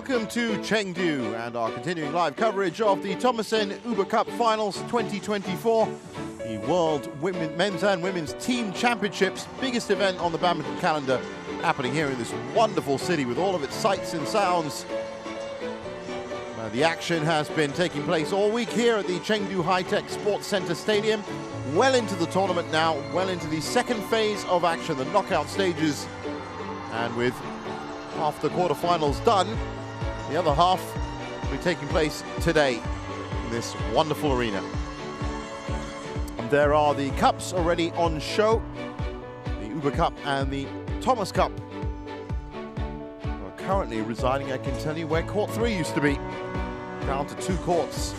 Welcome to Chengdu and our continuing live coverage of the Thomason Uber Cup Finals 2024, the World Men's and Women's Team Championships, biggest event on the badminton calendar, happening here in this wonderful city with all of its sights and sounds. The action has been taking place all week here at the Chengdu High-Tech Sports Center Stadium. Well into the tournament now, well into the second phase of action, the knockout stages. And with half the quarterfinals done, the other half will be taking place today in this wonderful arena. And there are the cups already on show, the Uber Cup and the Thomas Cup. We're currently residing, I can tell you, where Court 3 used to be. Down to 2 courts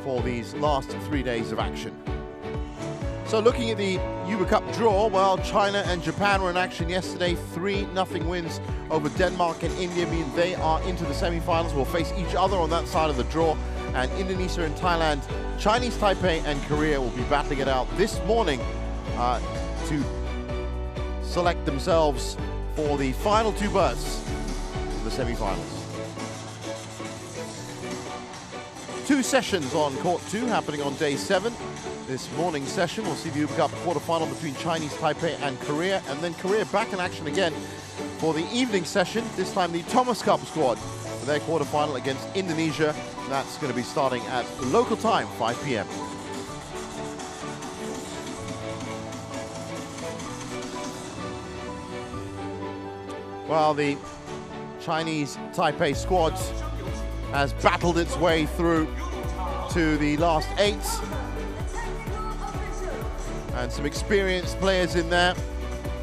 for these last 3 days of action. So looking at the Uber Cup draw, well, China and Japan were in action yesterday. 3-0 wins over Denmark and India mean they are into the semi-finals. Will face each other on that side of the draw. And Indonesia and Thailand, Chinese Taipei and Korea will be battling it out this morning to select themselves for the final 2 berths in the semi-finals. 2 sessions on Court 2 happening on day 7. This morning's session will see the Uber Cup quarterfinal between Chinese Taipei and Korea, and then Korea back in action again for the evening session, this time the Thomas Cup squad for their quarterfinal against Indonesia. That's going to be starting at local time, 5 p.m. Well, the Chinese Taipei squad has battled its way through to the last 8. And some experienced players in there,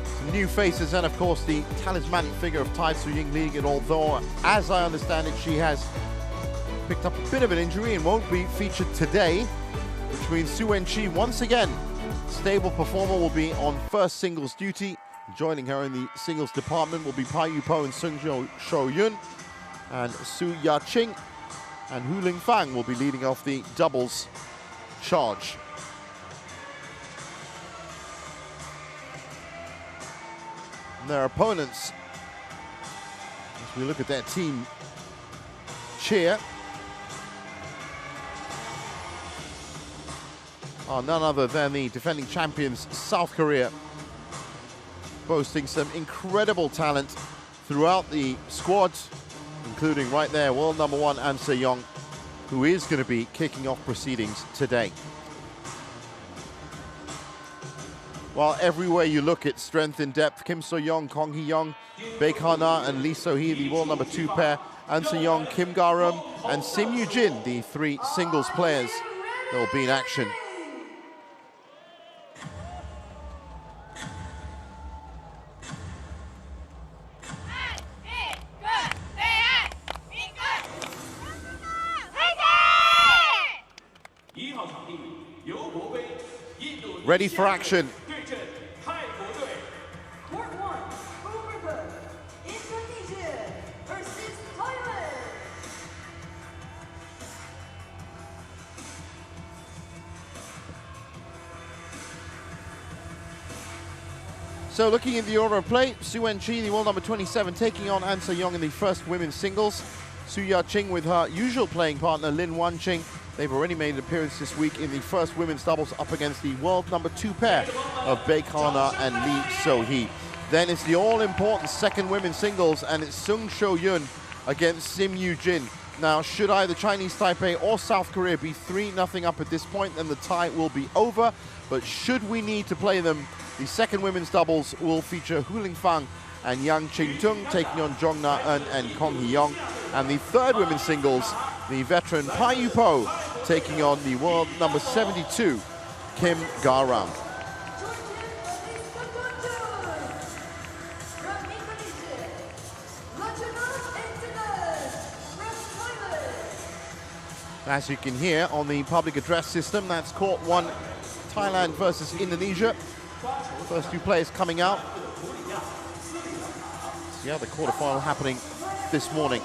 some new faces, and of course the talismanic figure of Tai Tzu-ying leading it, although, as I understand it, she has picked up a bit of an injury and won't be featured today, which means Hsu Wen-chi, once again, stable performer, will be on first singles duty. Joining her in the singles department will be Pai Yu-po and Sho-yun, and Su Ya-ching and Hu Ling-fang will be leading off the doubles charge. And their opponents, as we look at their team cheer, are none other than the defending champions South Korea, boasting some incredible talent throughout the squad, including right there, world number 1 An Se-yong, who is going to be kicking off proceedings today. While everywhere you look at strength in depth, Kim So-young, Kong Hee-young, Baek and Lee So-hee, the world number 2 pair, An Se-yong, Kim Ga-rum, and Sim Yu-jin, the 3 singles players that will be in action. Ready for action. So looking at the order of play, Hsu Wen-chi, the world number 27, taking on An Se-yong in the first women's singles. Su Ya-ching with her usual playing partner Lin Wan-ching. They've already made an appearance this week in the first women's doubles up against the world number 2 pair of Baek and Lee So-hee. Then it's the all-important second women's singles, and it's Sung Sho-yun against Sim Yu-jin. Now, should either Chinese Taipei or South Korea be 3-0 up at this point, then the tie will be over. But should we need to play them, the second women's doubles will feature Hu Ling-fang and Yang Qing-tung taking on Jong Na-eun and Kong Hee-young. And the third women's singles, the veteran Pai Yu-po taking on the world number 72, Kim Ga-rum. As you can hear on the public address system, that's Court 1, Thailand versus Indonesia. First 2 players coming out. Yeah, the quarterfinal happening this morning.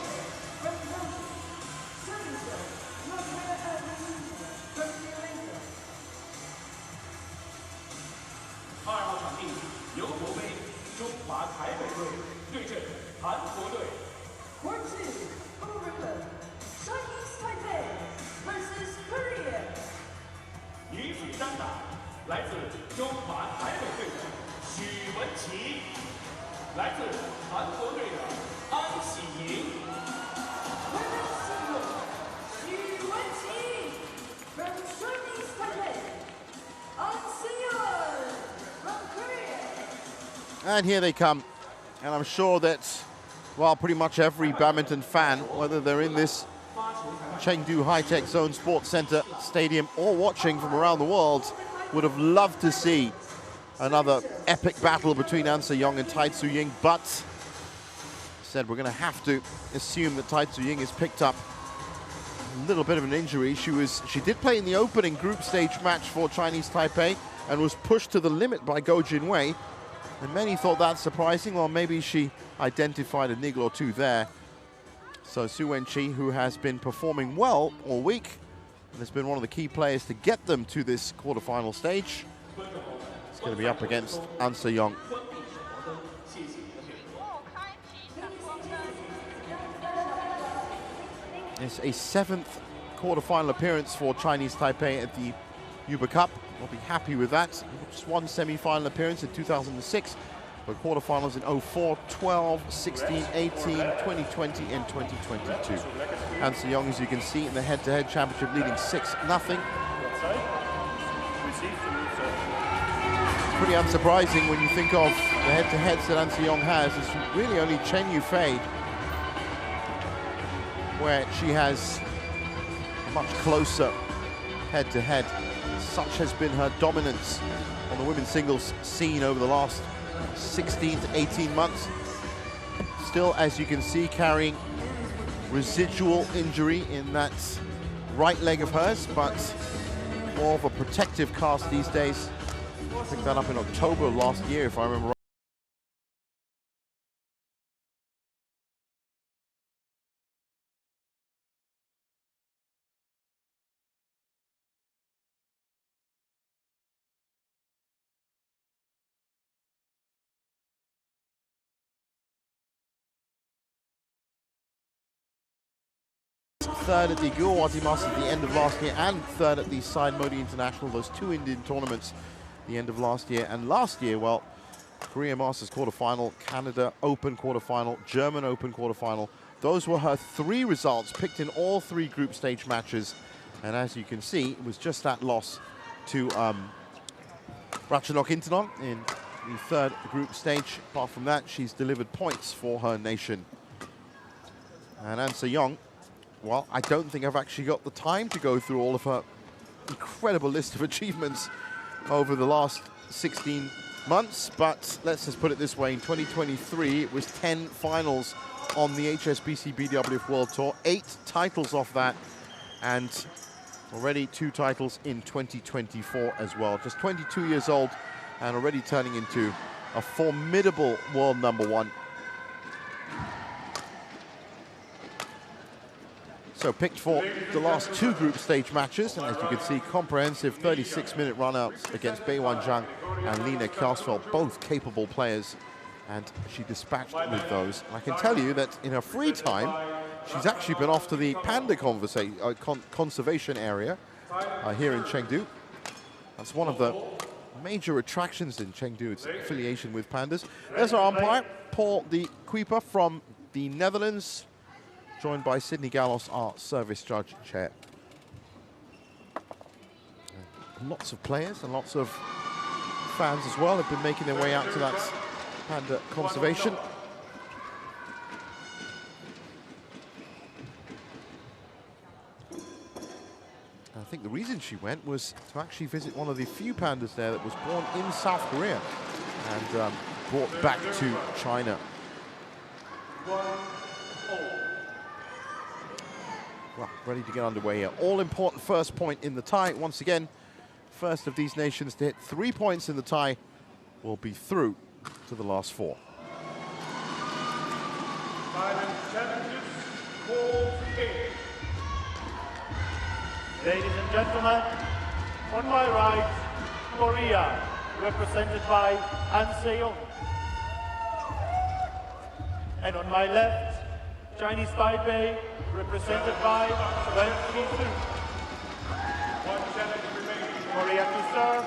来自中华台北队的许文琪，来自韩国队的安喜莹。Hsu Wen-chi from Chinese Taipei, Sho-yun from Korea. And here they come. And I'm sure that, well, pretty much every badminton fan, whether they're in this Chengdu High-Tech Zone Sports Center Stadium or watching from around the world, would have loved to see another epic battle between An Se-young and Tai Tzu-ying, but said we're going to have to assume that Tai Tzu-ying has picked up a little bit of an injury. She did play in the opening group stage match for Chinese Taipei and was pushed to the limit by Go Jinwei, and many thought that surprising. Well, maybe she identified a niggle or two there. So Hsu Wen-chi, who has been performing well all week and has been one of the key players to get them to this quarterfinal stage, is going to be up against An Se-young. It's a 7th quarterfinal appearance for Chinese Taipei at the Uber Cup. I'll be happy with that. Just one semi-final appearance in 2006, but quarterfinals in 04, 12, 16, 18, 2020, and 2022. An Se-young, as you can see, in the head-to-head championship, leading 6-0. Pretty unsurprising when you think of the head-to-heads that An Se-young has. It's really only Chen Yufei where she has a much closer head-to-head. Such has been her dominance on the women's singles scene over the last 16 to 18 months. Still, as you can see, carrying residual injury in that right leg of hers, but more of a protective cast these days. Picked that up in October of last year, if I remember right. Third at the Guwahati Masters at the end of last year, and third at the Side Modi International, those two Indian tournaments the end of last year. And last year, well, Korea Masters quarterfinal, Canada Open quarterfinal, German Open quarterfinal. Those were her 3 results, picked in all 3 group stage matches. And as you can see, it was just that loss to Ratchanok Intanon in the 3rd group stage. Apart from that, she's delivered points for her nation. And An Se-young, well, I don't think I've actually got the time to go through all of her incredible list of achievements over the last 16 months, but let's just put it this way. In 2023, it was 10 finals on the HSBC BWF World Tour, 8 titles off that, and already 2 titles in 2024 as well. Just 22 years old and already turning into a formidable world #1. So picked for the last 2 group stage matches, and as you can see, comprehensive 36-minute run-outs against Bei Wanzhang and Lina Karsfeld, both capable players, and she dispatched with those. And I can tell you that in her free time, she's actually been off to the panda conservation area here in Chengdu. That's one of the major attractions in Chengdu, its affiliation with pandas. There's our umpire, Paul de Kuiper from the Netherlands, joined by Sydney Gallos, our service judge chair. Lots of players and lots of fans as well have been making their way out to that panda conservation. I think the reason she went was to actually visit one of the few pandas there that was born in South Korea and brought back to China. Well, ready to get underway here. All-important first point in the tie. Once again, first of these nations to hit 3 points in the tie will be through to the last 4. Ladies and gentlemen, on my right, Korea, represented by An Se-young. And on my left, Chinese Taipei, represented by Wen-chi. Korea to serve,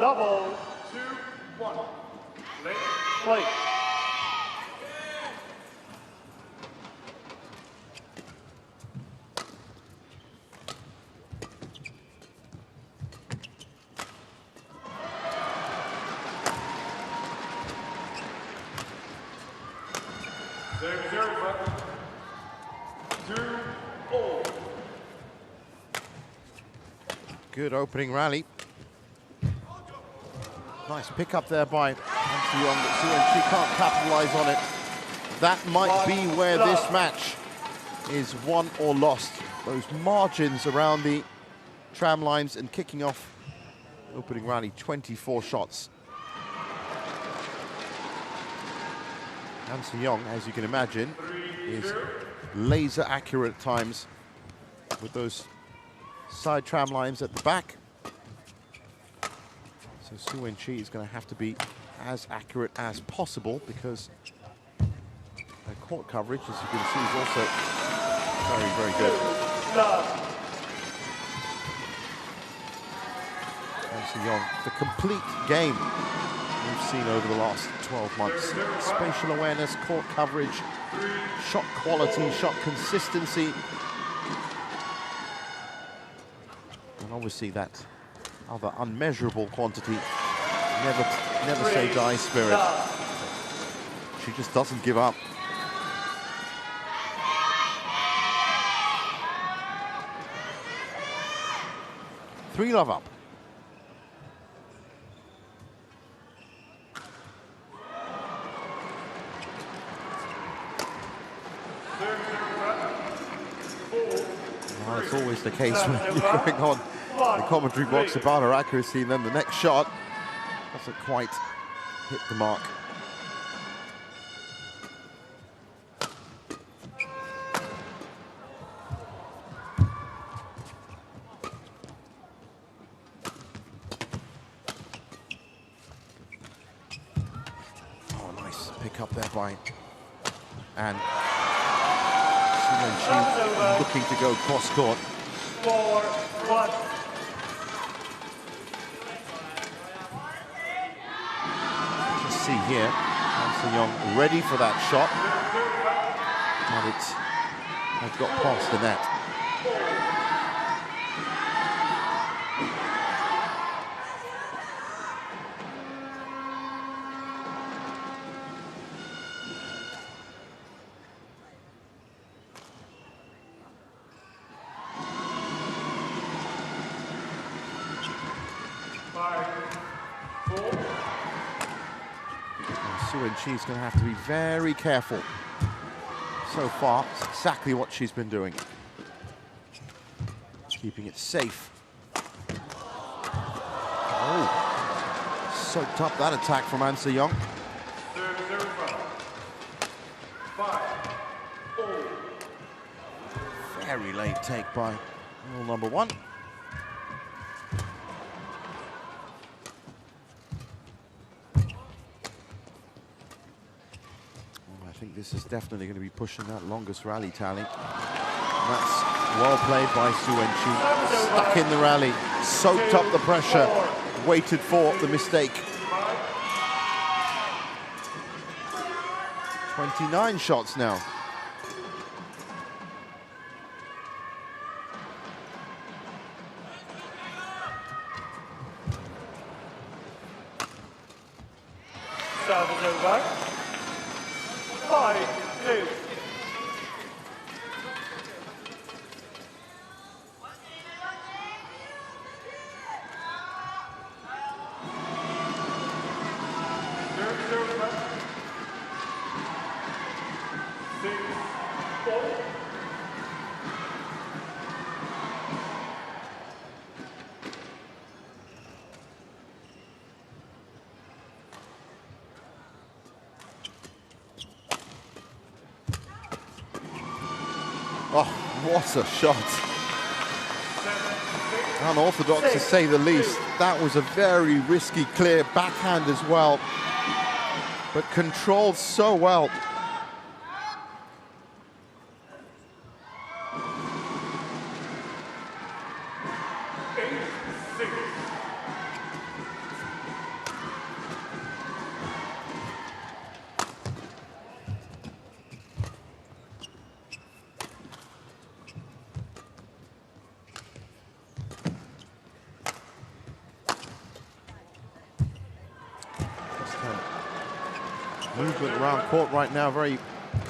double 2-1. Play. Good opening rally. Nice pick up there by Hsu Wen-chi, but Hsu Wen-chi can't capitalize on it. That might be where this match is won or lost. Those margins around the tram lines and kicking off opening rally, 24 shots. Hsu Wen-chi, as you can imagine, is laser accurate at times with those side tram lines at the back. So Hsu Wen-chi is going to have to be as accurate as possible because her court coverage, as you can see, is also very, very good. Hsu Wen-chi, the complete game we've seen over the last 12 months. Spatial awareness, court coverage, shot quality, shot consistency. And obviously that other unmeasurable quantity, never say die spirit. She just doesn't give up. Three love up. Well, it's always the case when you're going on the commentary box about her accuracy, and then the next shot doesn't quite hit the mark. Oh, nice pick up there by and Hsu Wen-chi looking to go cross court. 4-1. See here, Hsu Wen-chi ready for that shot, and it has got past the net. Hsu Wen-chi is going to have to be very careful. So far, it's exactly what she's been doing. Keeping it safe. Oh, soaked up that attack from Hsu Wen-chi. Very late take by rule number one. I think this is definitely going to be pushing that longest rally tally. And that's well played by Hsu Wen-chi. Stuck in the rally, soaked up the pressure, waited for the mistake. 29 shots now. Service over. 5-2. Oh, what a shot. Unorthodox to say the least. That was a very risky clear backhand as well, but controlled so well. movement around court right now, very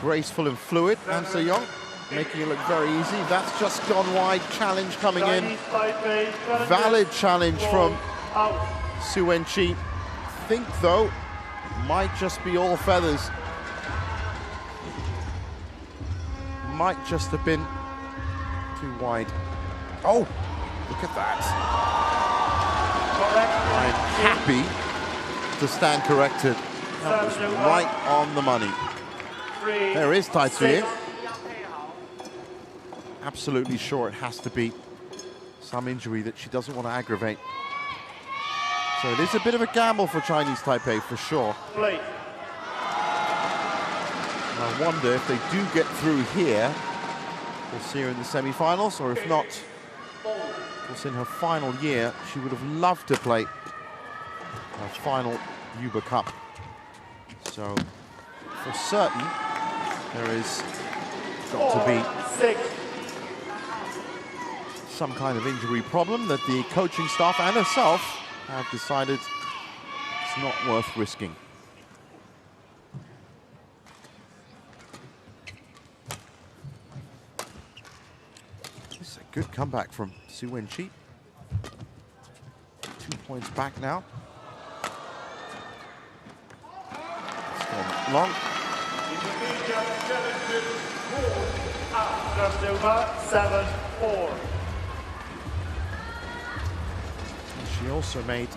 graceful and fluid. And So-young making it look very easy. That's just gone wide. Challenge coming in. Valid challenge from Hsu Wen-chi. Think though, might just be all feathers. Might just have been too wide. Oh, look at that. I'm happy to stand corrected. That was right on the money. There is Tai Tzu. Absolutely sure it has to be some injury that she doesn't want to aggravate. So it is a bit of a gamble for Chinese Taipei, for sure. I wonder if they do get through here, we'll see her in the semi-finals, or if not, of course, in her final year, she would have loved to play her final Yuba Cup. So, for certain, there is got to be some kind of injury problem that the coaching staff and herself have decided it's not worth risking. This is a good comeback from Hsu Wen-chi. 2 points back now. It's gone long. She also made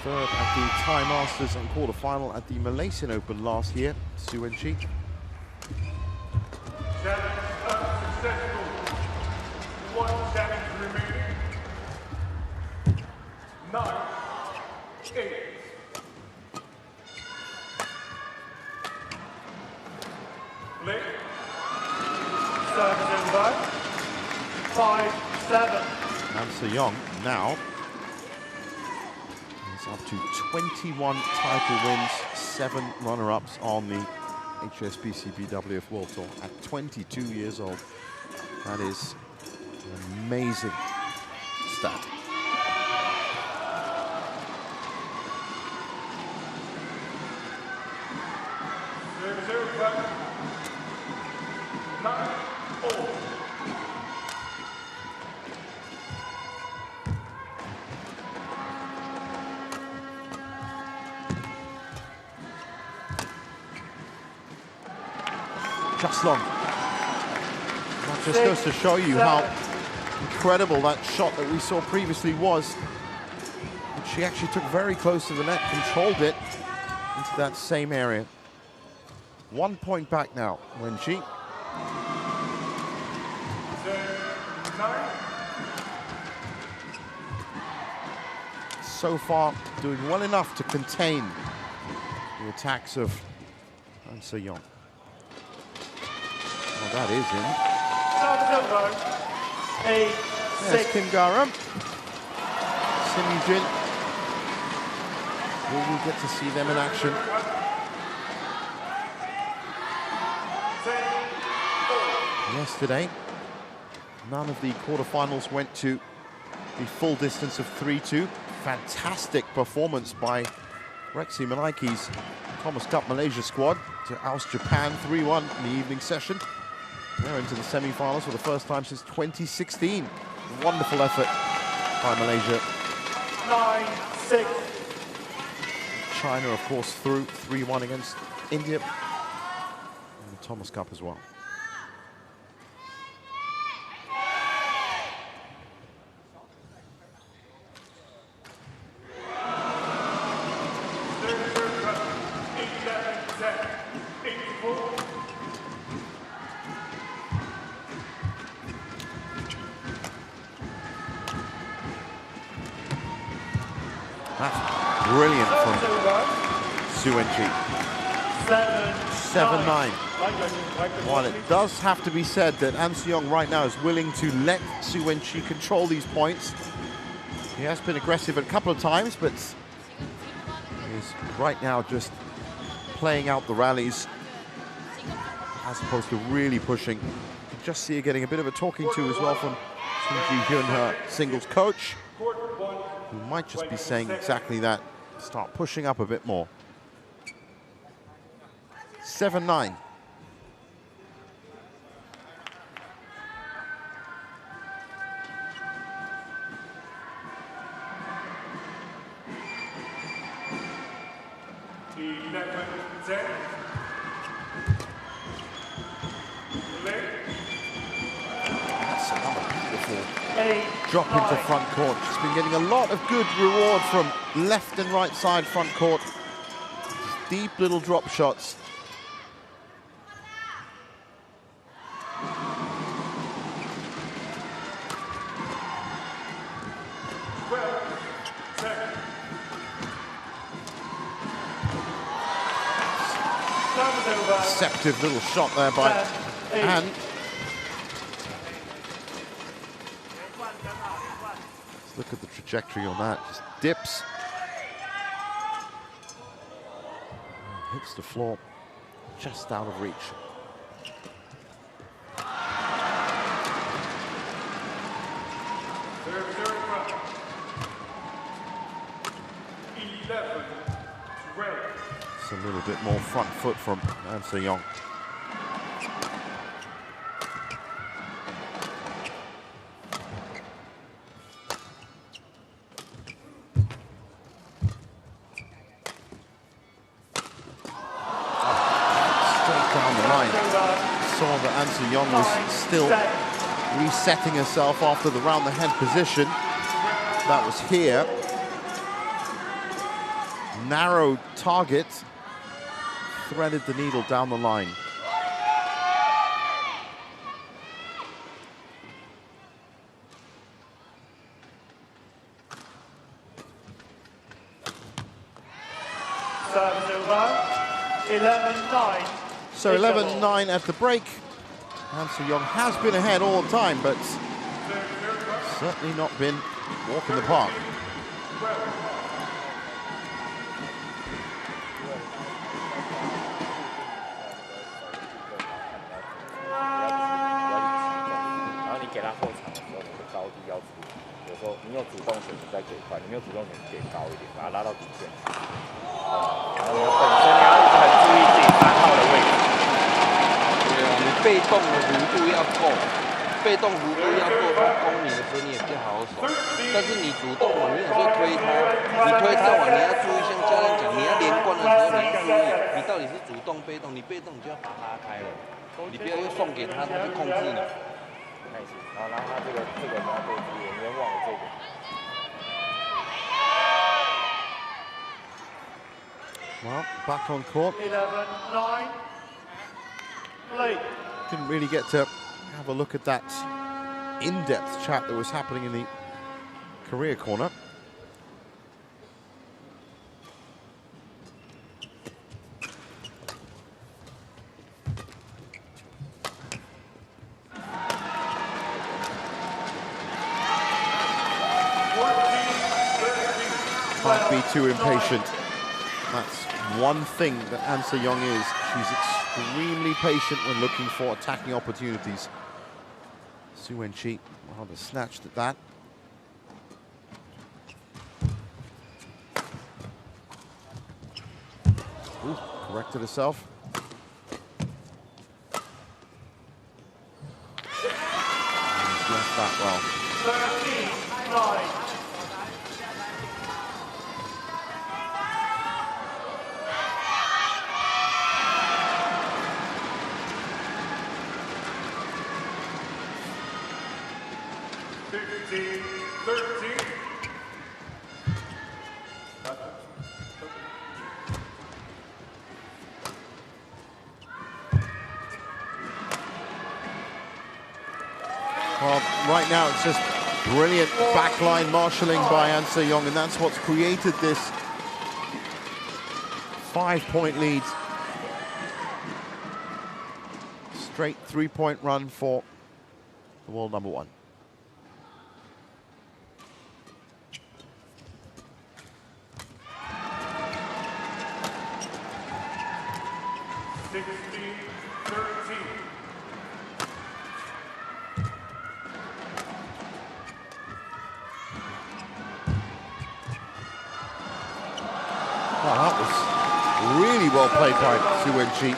third at the Thai Masters and quarterfinal at the Malaysian Open last year, Hsu Wen-chi. One challenge remaining. 9, 8. Play. 5-7. And So-young now is up to 21 title wins, 7 runner-ups on the HSBC BWF World Tour at 22 years old. That is an amazing stat. Just long. That just goes to show you how incredible that shot that we saw previously was. But she actually took very close to the net, controlled it into that same area. 1 point back now, Wen-chi. So far, doing well enough to contain the attacks of So-young. Well, that is in. There's Kim Gara. Yu-jin. Will we get to see them in action? Yesterday, none of the quarterfinals went to the full distance of 3-2. Fantastic performance by Rexy Manaiki's Thomas Cup Malaysia squad to oust Japan 3-1 in the evening session. They're into the semi-finals for the first time since 2016. Wonderful effort by Malaysia. 9-6. China, of course, through 3-1 against India. And the Thomas Cup as well. That's brilliant from Hsu Wen-chi. 7-9. While it does have to be said that So-young right now is willing to let Hsu Wen-chi control these points. He has been aggressive a couple of times, but he's right now just playing out the rallies as opposed to really pushing. You can just see her getting a bit of a talking to as well from Yu-jin, her singles coach, who might just be saying exactly that. Start pushing up a bit more. 7-9. That's another beautiful drop into front court. She's been getting a lot of good reward from left and right side front court. Deep little drop shots. Deceptive little shot there by Anne. Let's look at the trajectory on that. Just dips. Hits the floor just out of reach. It's a little bit more front foot from Hsu-wen-chi. Saw that Hsu-wen-chi was still resetting herself after the round the head position. That was here. Narrow target, threaded the needle down the line. Service over, 11-9. So 11-9 at the break. Hsu-wen-chi has been ahead all the time, but certainly not been walking the park. Well, back on court. 11-9. Late. Didn't really get to have a look at that in-depth chat that was happening in the career corner. Can't be too impatient. That's one thing that Hsu-wen-chi is. She's extremely patient when looking for attacking opportunities. Hsu Wen-chi rather snatched at that. Ooh, corrected herself. And left that well. 13-9. Well, right now it's just brilliant backline marshalling by Hsu-wen-chi, and that's what's created this 5-point lead. Straight 3-point run for the world number one. Well, that was really well played by Hsu Wen-chi.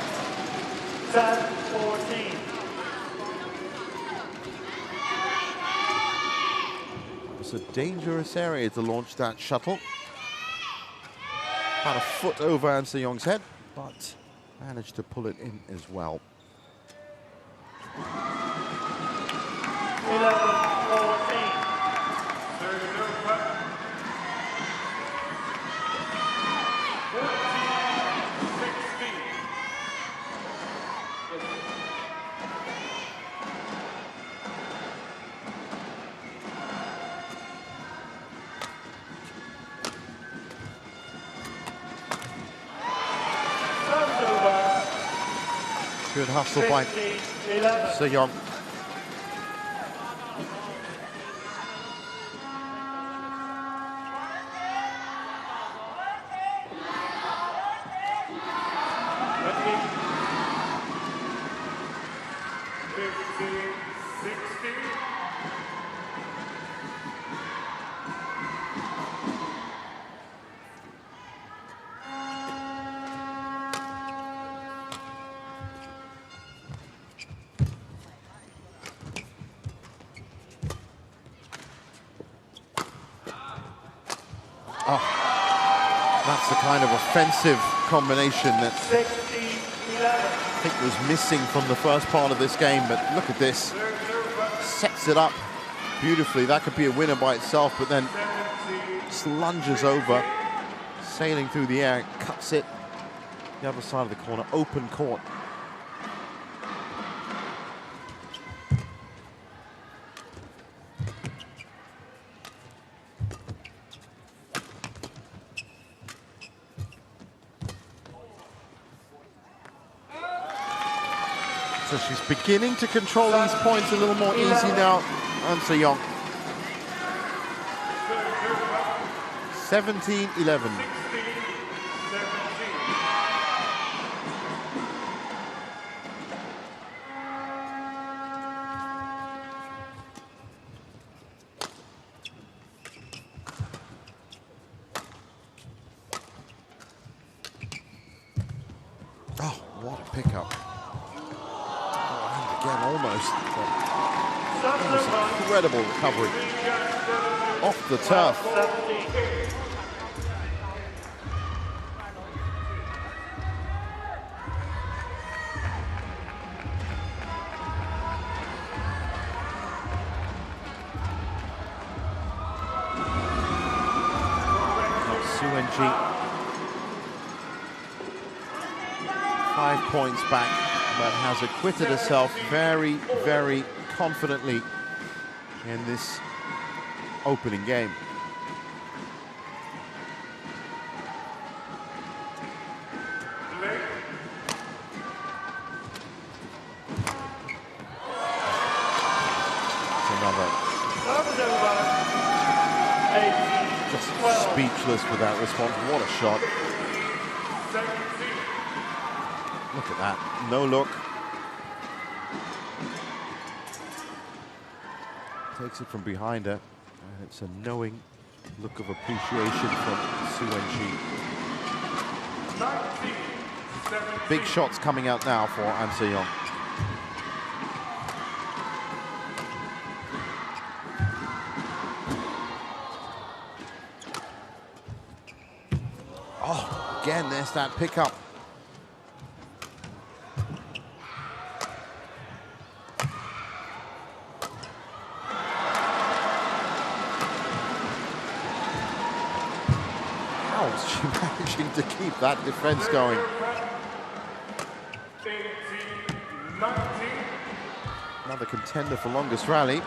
It's a dangerous area to launch that shuttle. About a foot over An Se-young's head, but managed to pull it in as well. 11-14. Good hustle by Se-young. That's the kind of offensive combination that I think was missing from the first part of this game, but look at this. Sets it up beautifully. That could be a winner by itself, but then just lunges over, sailing through the air, cuts it the other side of the corner, open court. So she's beginning to control these points a little more easy now, An Se-young. 17-11. Oh, what a pickup. Again, almost. Incredible recovery off the turf. Hsu Wen-chi 5 points back, but has acquitted herself very, very confidently in this opening game. Another. Just speechless with that response. What a shot. Look at that. No look. Takes it from behind her, and it's a knowing look of appreciation from Hsu Wen-chi. Big shots coming out now for An Se-young. Oh, again, there's that pickup. Managing to keep that defense going. Another contender for longest rally.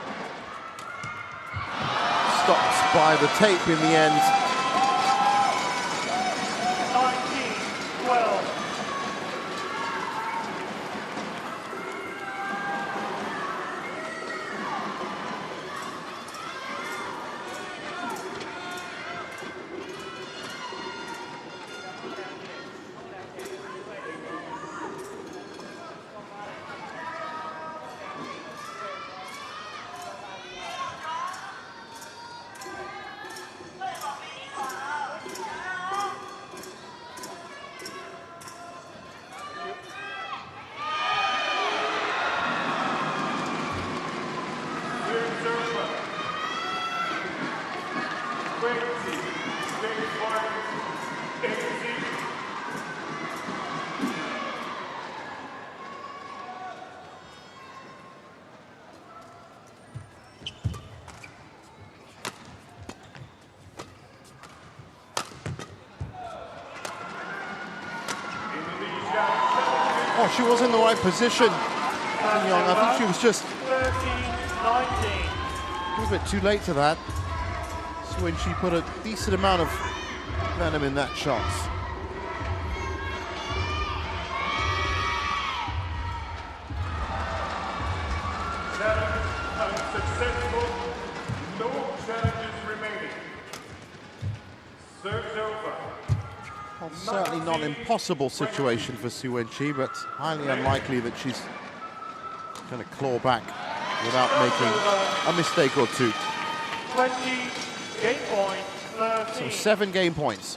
Stopped by the tape in the end. 19-12. she was in the right position. Young, I think she was just 30-19. a little bit too late to that. So when she put a decent amount of venom in that shot. Unsuccessful. No challenges remaining. Serves over. Well, certainly not an impossible situation for Hsu Wen-chi, but highly unlikely that she's going to claw back without making a mistake or two. 20 game point, 13. So 7 game points.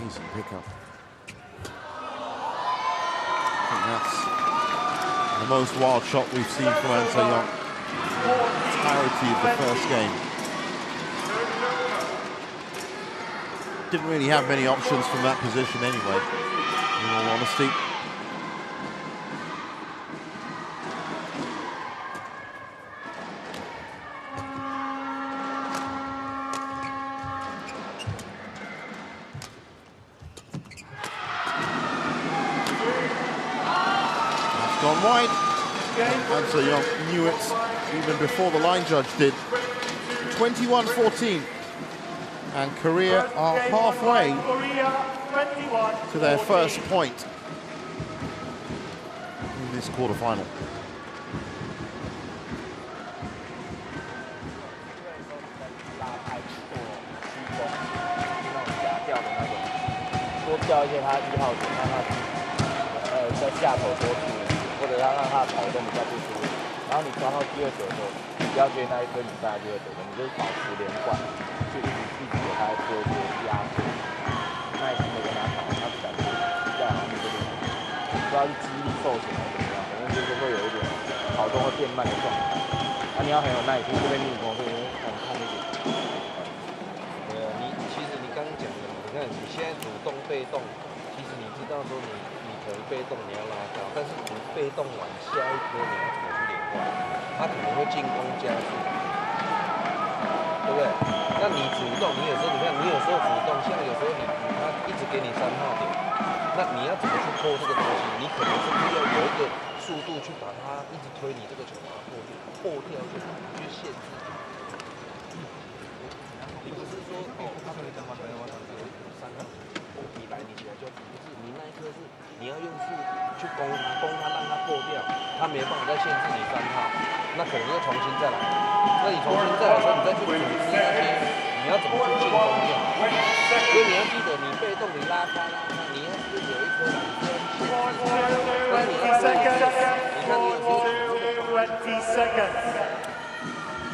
Amazing pickup. I think that's the most wild shot we've seen from An Se-young. Entirety of the first game. Didn't really have many options from that position anyway, in all honesty. Gone wide. An Se-young knew it even before the line judge did. 21-14. And Korea are halfway to their first point in this quarterfinal.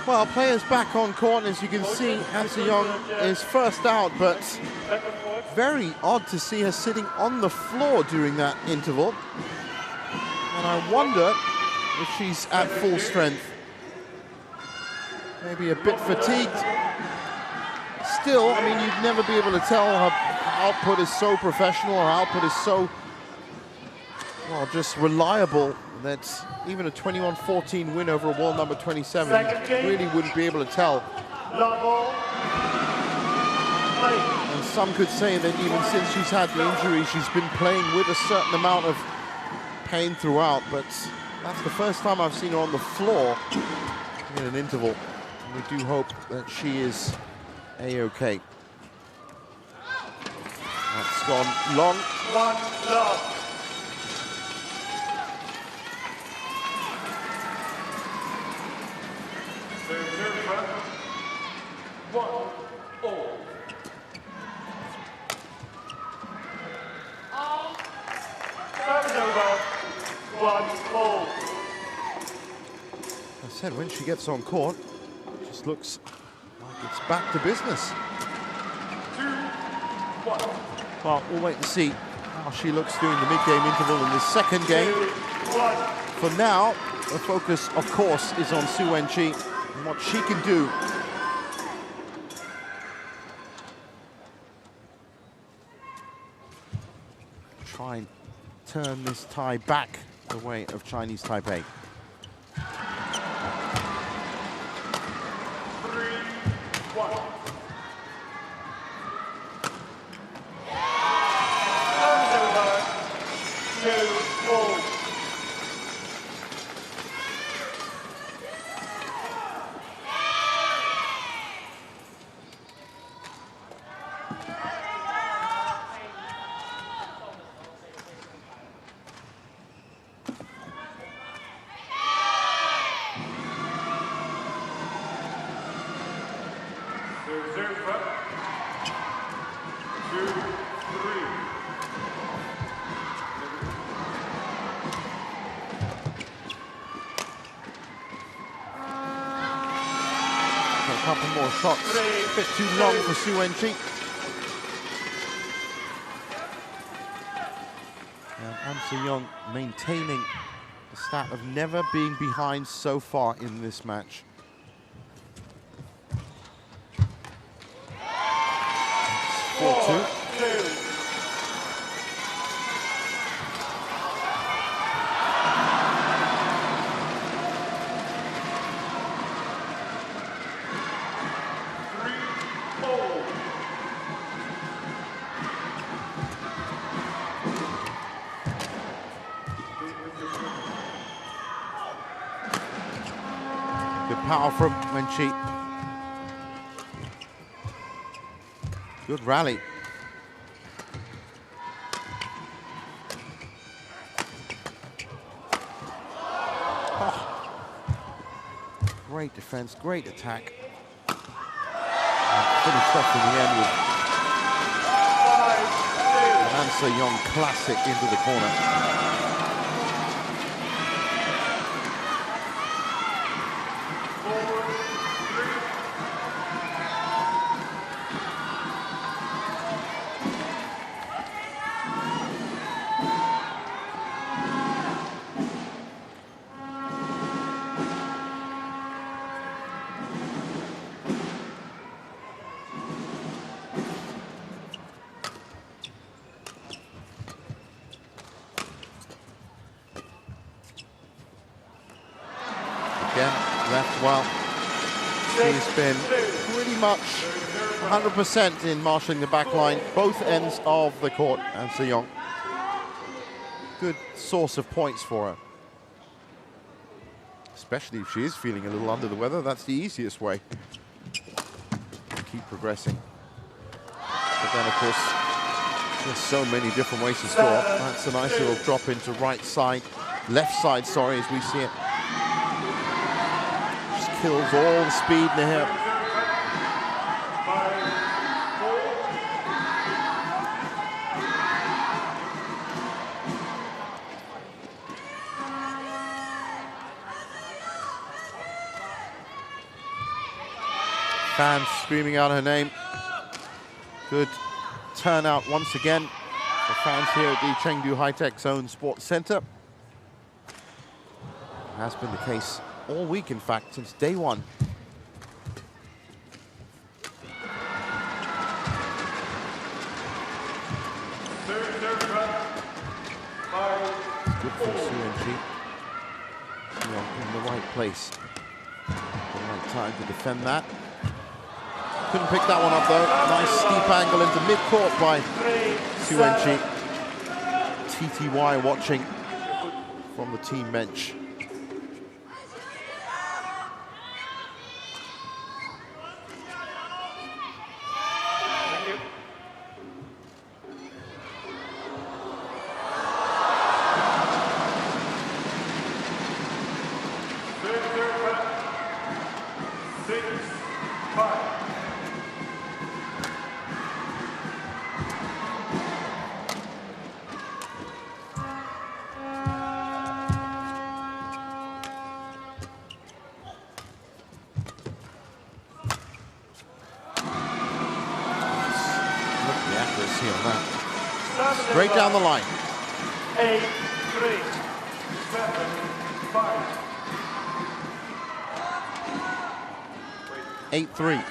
Well, players back on court, and as you can see, An Se-young is first out, but very odd to see her sitting on the floor during that interval. And I wonder if she's at full strength. Maybe a bit fatigued. Still, I mean, you'd never be able to tell her output is so professional, her output is so, well, just reliable that even a 21-14 win over a world number 27, you really wouldn't be able to tell. And some could say that even since she's had the injury, she's been playing with a certain amount of pain throughout, but that's the first time I've seen her on the floor in an interval. And we do hope that she is A-okay. That's gone long. 1-love. I said, when she gets on court, it just looks like it's back to business. 2-1. Well, we'll wait and see how she looks during the mid-game interval in this second game. For now, the focus, of course, is on Hsu Wen-chi and what she can do try and turn this tie back the way of Chinese Taipei. 3-1. A couple more shots, a bit too long for Hsu Wen-chi. And Sho-yun maintaining the stat of never being behind so far in this match. It's 4-2. Power from Wen-chi. Good rally. Oh. Great defense, great attack. And finished off in the end with an Sho-yun classic into the corner. Left well. He's been pretty much 100% in marshalling the back line, both ends of the court, and Sho-yun. Good source of points for her. Especially if she is feeling a little under the weather, that's the easiest way to keep progressing. But then, of course, there's so many different ways to score. That's a nice little drop into right side, left side, sorry, as we see it. Kills all the speed in the hip. Fans screaming out her name. Good turnout once again for fans here at the Chengdu High-Tech Zone Sports Center. Has been the case all week, in fact, since day one. Good for Hsu Wen-chi. In the right place. The right time to defend that. Couldn't pick that one up though. Nice steep angle into mid-court by Hsu Wen-chi. TTY watching from the team bench. Straight down the line. 8-3, 7-5. 8-3.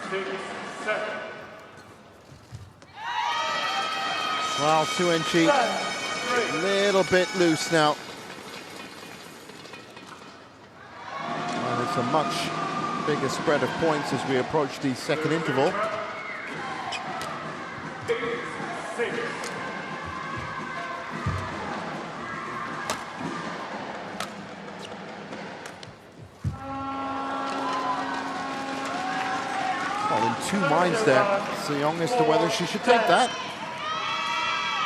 6-7. Well, Hsu Wen-chi a little bit loose now. And it's a much bigger spread of points as we approach the second interval. 8-6. Well, in two minds there, So-young, as to whether she should take that.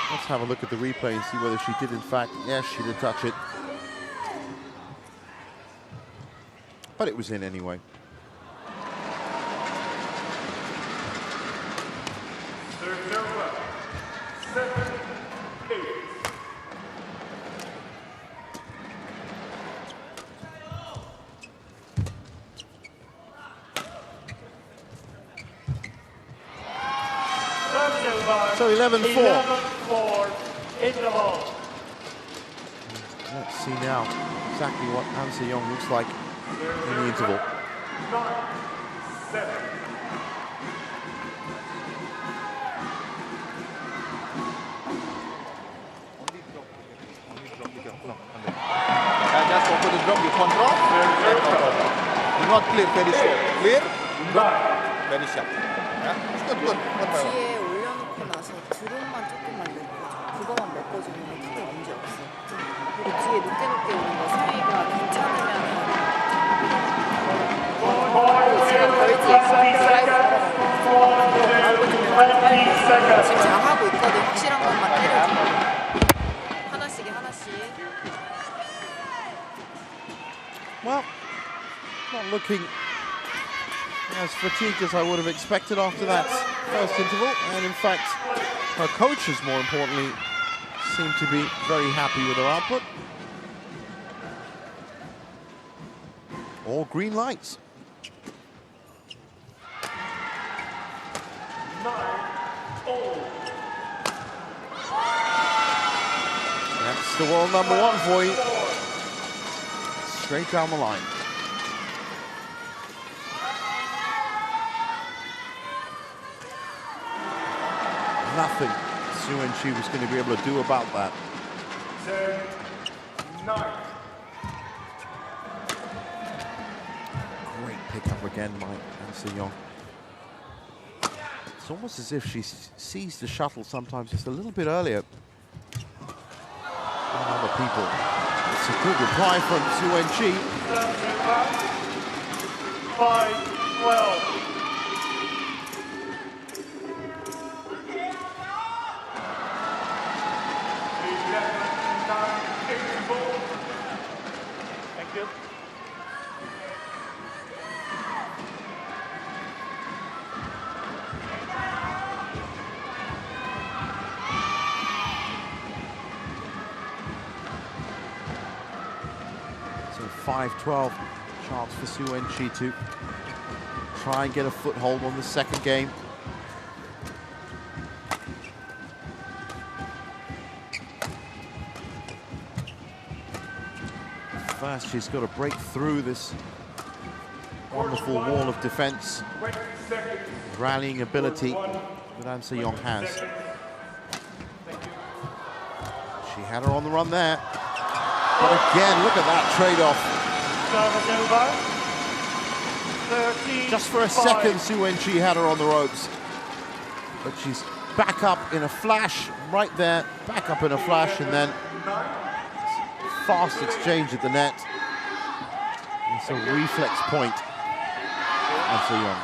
Let's have a look at the replay and see whether she did, in fact. Yes, she did touch it. But it was in anyway. Serve number 7-8. So 11-4. 11-4 interval. Let's see now exactly what An Se-young looks like in the interval. 9-7. Just open the drop, you control. Do not clear very short. Clear, drop very sharp. Yeah, it's good, good. One by one. 뒤에 올려놓고 나서 드롭만 조금만 넣고 그거만 메꿔주면 크게 문제 없어. 그리고 뒤에 높게 높게 오는 거 사이가 괜찮으면 지금 걸지 지금 잘하고 있거든. 확실한 것만 때려줘. 하나씩 하나씩. Well, not looking as fatigued as I would have expected after that first interval. And in fact, her coaches, more importantly, seem to be very happy with her output. All green lights. 9-0. That's the world number one for you. Straight down the line. Nothing Hsu Wen-chi was going to be able to do about that. 10-9. Great pickup again by An Se-young. It's almost as if she sees the shuttle sometimes just a little bit earlier than other people. It's a good reply from Hsu Wen-chi. 5-12. Thank you. So 5-12 chance for Hsu Wen-chi to try and get a foothold on the second game. First, she's got to break through this wonderful wall of defense, rallying ability that An Se-young has. She had her on the run there. But again, look at that trade-off. Just for a second, Hsu Wen-chi had her on the ropes. But she's back up in a flash, right there, back up in a flash, and then fast exchange at the net. It's a reflex point. An Se-young.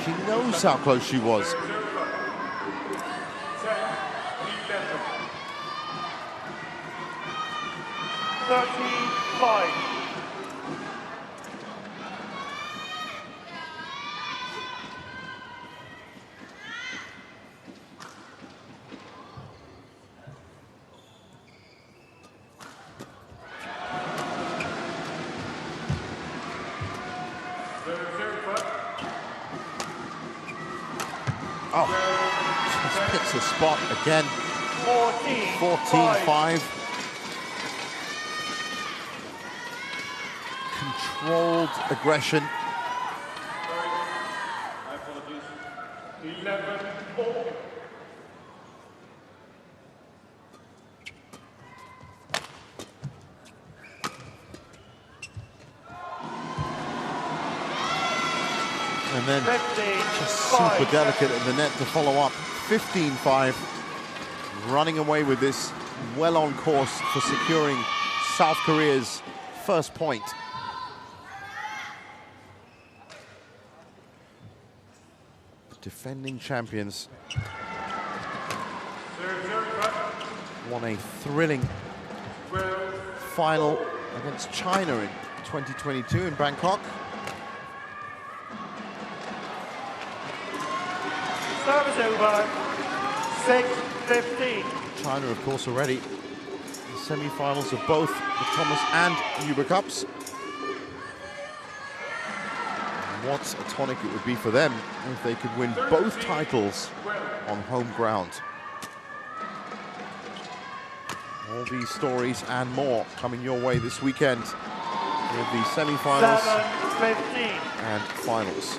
She knows how close she was. 35. Oh, just hits a spot again. 14-5. Controlled aggression. 11-all. And then just super delicate at the net to follow up. 15-5. Running away with this, well on course for securing South Korea's first point. Defending champions won a thrilling final against China in 2022 in Bangkok. Service over, 6-15. China, of course, already in the semi-finals of both the Thomas and Uber Cups. What a tonic it would be for them if they could win both titles on home ground. All these stories and more coming your way this weekend with the semi-finals and finals.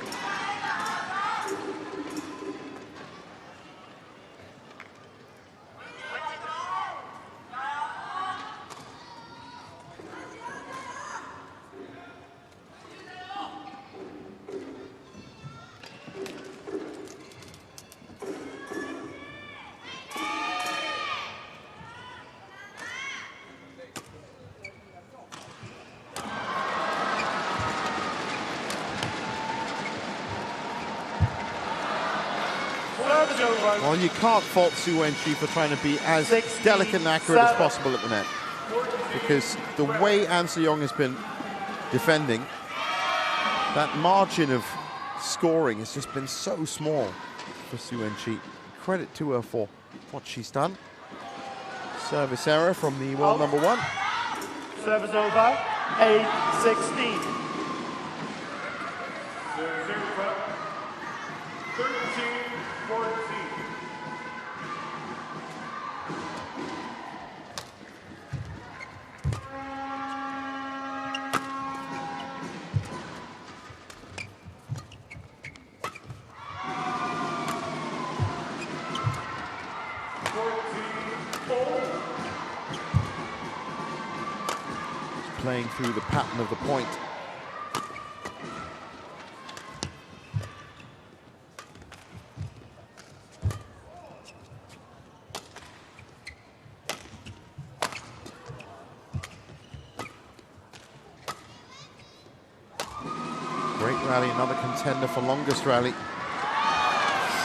Well, you can't fault Hsu Wen-chi for trying to be as delicate and accurate as possible at the net, because the way An Se-young has been defending, that margin of scoring has just been so small for Hsu Wen-chi. Credit to her for what she's done. Service error from the world number one. Service over, 8-16. 13-14. Playing through the pattern of the point. Great rally, another contender for longest rally.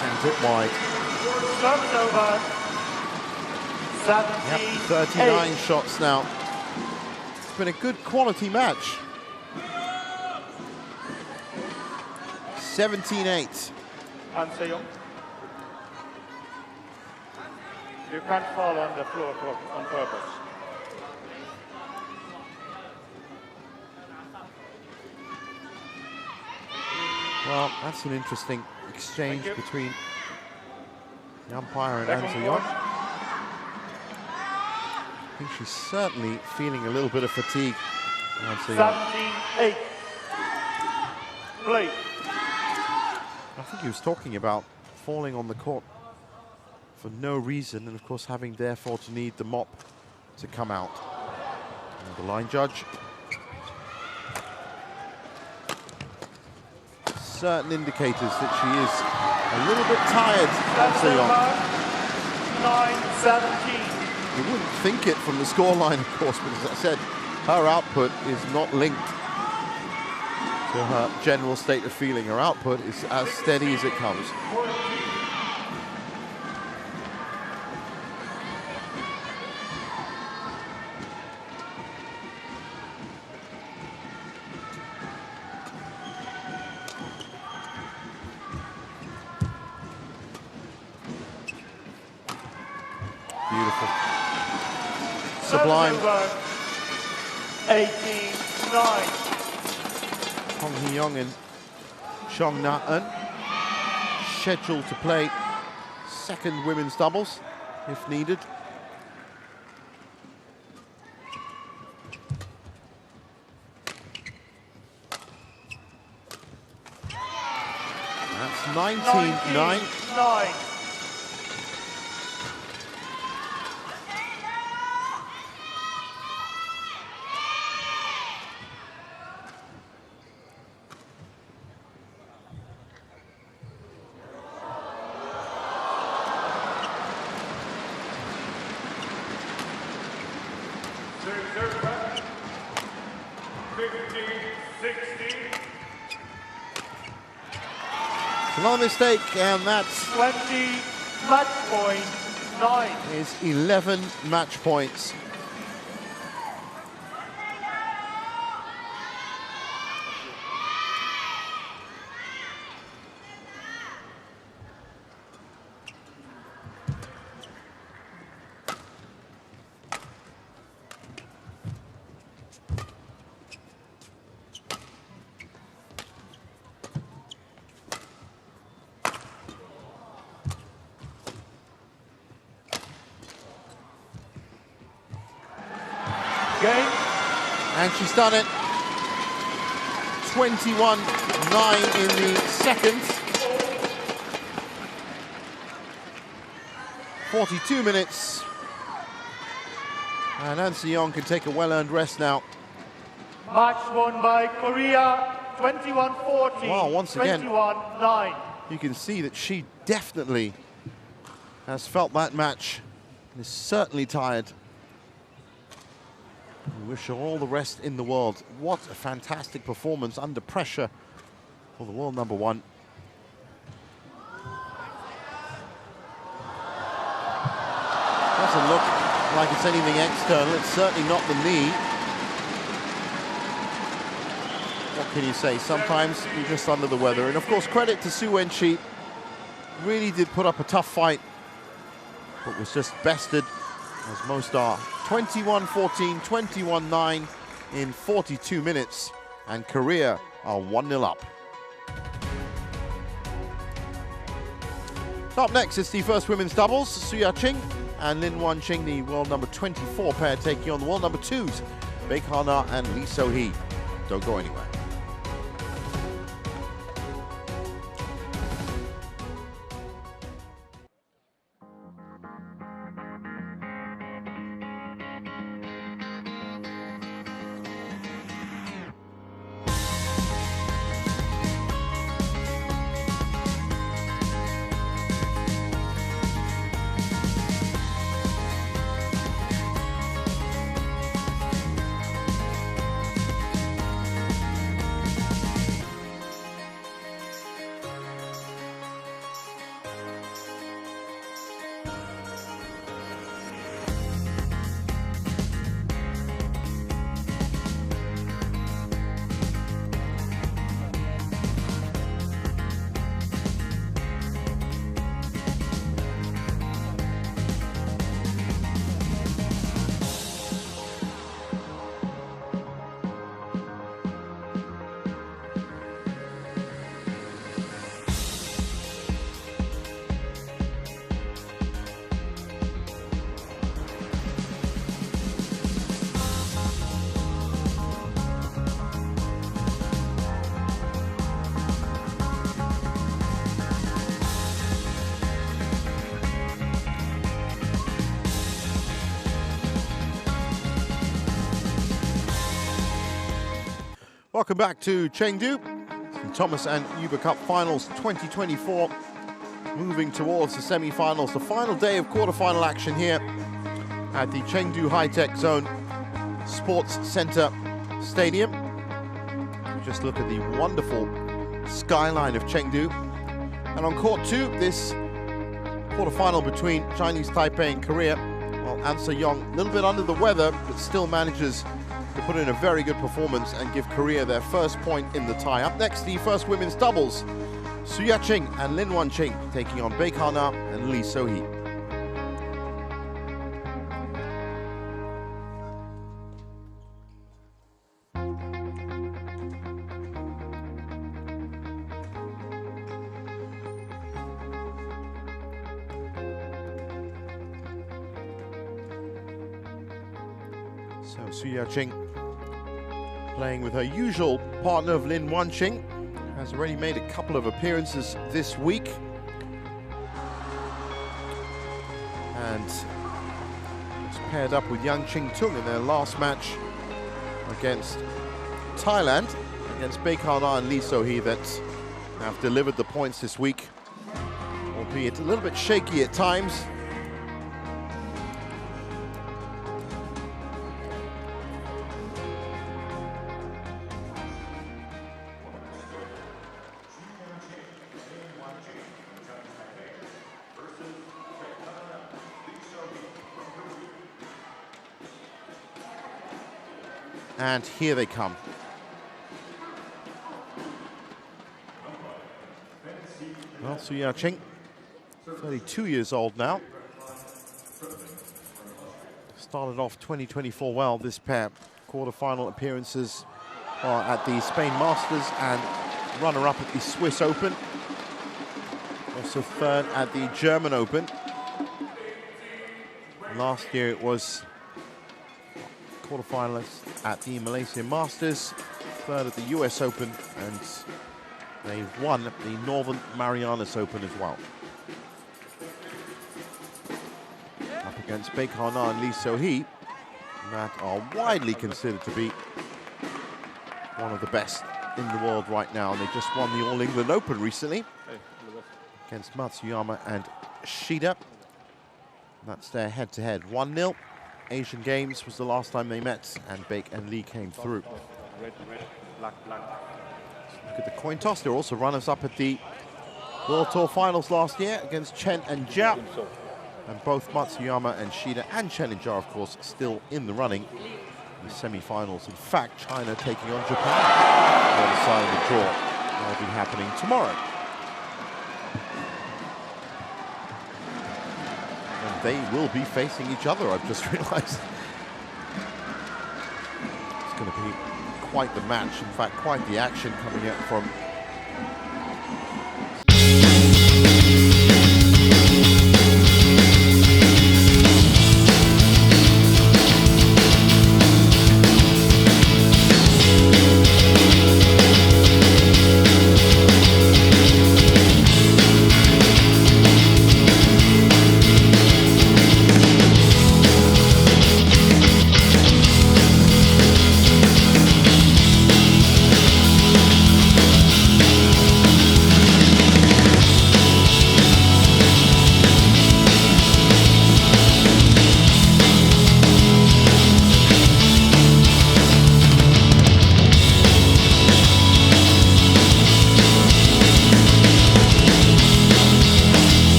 Sent it wide. Service over. 17. Yep, 39 shots now. It's been a good quality match. 17-8. An Se-young. You can't fall on the floor on purpose. Well, that's an interesting exchange between the umpire and An Se-young. I think she's certainly feeling a little bit of fatigue. 17-8. Play. I think he was talking about falling on the court for no reason, and of course having therefore to need the mop to come out. And the line judge. Certain indicators that she is a little bit tired. An Se-young. 9-17. You wouldn't think it from the scoreline, of course, but as I said, her output is not linked to her general state of feeling. Her output is as steady as it comes. Beautiful. Sublime. 18-9. Hong Hee-young and Chong Na-eun scheduled to play second women's doubles if needed. That's 19-9. 9. Another mistake, and that's 20 match point 9. is 11 match points. Game. And she's done it. 21-9 in the second. 42 minutes. And An Se-young can take a well-earned rest now. Match won by Korea, 21-14. Wow, once again, 21-9. you can see that she definitely has felt that match and is certainly tired. We wish her all the rest in the world. What a fantastic performance under pressure for the world number 1. Doesn't look like it's anything external. It's certainly not the knee. What can you say? Sometimes you're just under the weather. And of course, credit to Hsu Wen-chi. Really did put up a tough fight, but was just bested, as most are. 21-14, 21-9 in 42 minutes, and Korea are 1-0 up. Up next is the first women's doubles. Soo-hee Ching and Lin Wan-ching, the world number 24 pair, taking on the world number 2s, Baek and Lee So-hee. Don't go anywhere. Welcome back to Chengdu. The Thomas and Uber Cup Finals 2024. Moving towards the semi-finals. The final day of quarterfinal action here at the Chengdu High-Tech Zone Sports Center Stadium. Just look at the wonderful skyline of Chengdu. And on court 2, this quarterfinal between Chinese Taipei and Korea. Well, An Se-young, a little bit under the weather, but still manages to put in a very good performance and give Korea their first point in the tie. Up next, the first women's doubles. Soo-hee Ching and Lin Wan-ching taking on Baek and Lee So-hee. So Soo-hee Ching playing with her usual partner of Lin Wan-ching, has already made a couple of appearances this week. And it's paired up with Yang Ching-tung in their last match against Thailand, against Baek and Lee So-hee, that have delivered the points this week, albeit a little bit shaky at times. And here they come. Well, Su Ya-ching, 32 years old now. Started off 2024 well, this pair. Quarterfinal appearances at the Spain Masters and runner-up at the Swiss Open. Also third at the German Open. Last year it was quarterfinalists at the Malaysian Masters, third at the US Open, and they won the Northern Marianas Open as well. Up against Baek and Lee So-hee, that are widely considered to be one of the best in the world right now. And they just won the All England Open recently against Matsuyama and Shida. That's their head-to-head. 1-0. Asian Games was the last time they met, and Baek and Lee came through. Look at the coin toss. They're also runners-up at the World Tour Finals last year against Chen and Jia. And both Matsuyama and Shida and Chen and Jia, of course, still in the running in the semi-finals. In fact, China taking on Japan on the other side of the draw. That'll be happening tomorrow. They will be facing each other, I've just realized. It's going to be quite the match, in fact, quite the action coming out from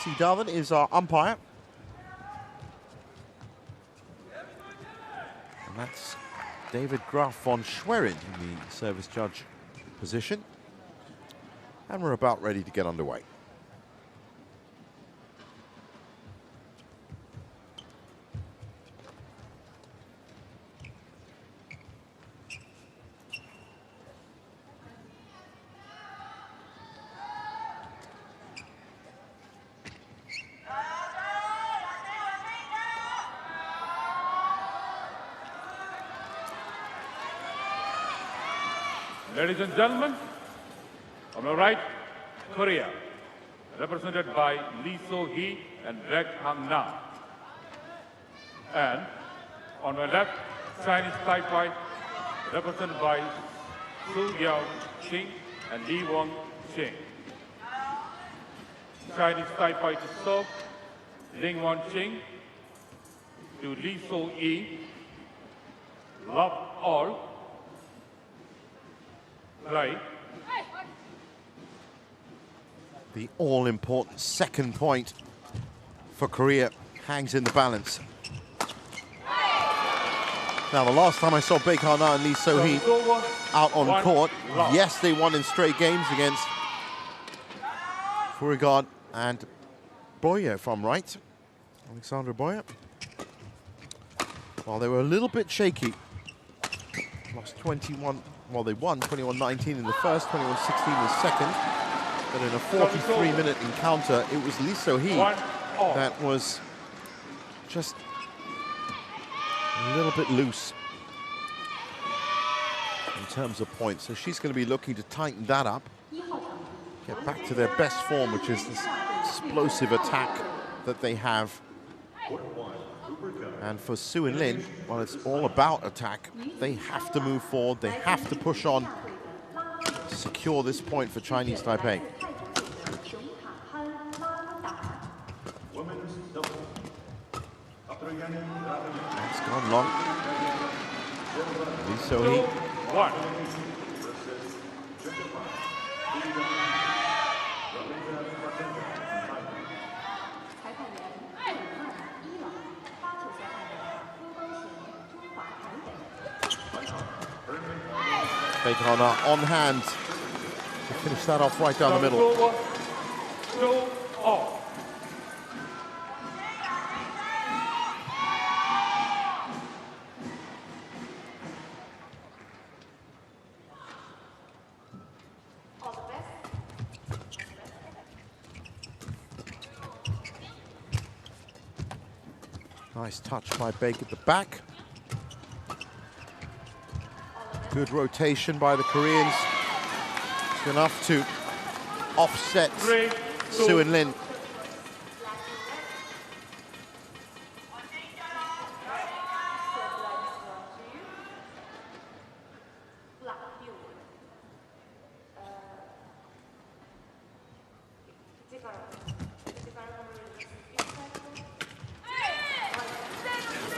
C. Darwin is our umpire. And that's David Graf von Schwerin in the service judge position. And we're about ready to get underway. Ladies and gentlemen, on my right, Korea, represented by So-hee and Baek. And on my left, Chinese Taipei, represented by Hsu Wen-chi and Wan-ching. Chinese Taipei to serve, Wan-ching to So-hee. Love all. Play. The all-important second point for Korea hangs in the balance. Now, the last time I saw Baek and So-hee out on court, yes, they won in straight games against Furigard and Boye, if I'm right. Alexandra Boye. Well, they were a little bit shaky. Lost 21, well, they won 21-19 in the first, 21-16 in the second. But in a 43-minute encounter, it was So-hee that was just a little bit loose in terms of points. So she's going to be looking to tighten that up, get back to their best form, which is this explosive attack that they have. And for Hsu Wen-chi, well, it's all about attack. They have to move forward. They have to push on to secure this point for Chinese Taipei. It's gone long. So-hee. Baek on hand to finish that off right down the middle. Nice touch by Baek at the back. Good rotation by the Koreans. It's enough to offset Hsu Wen-chi.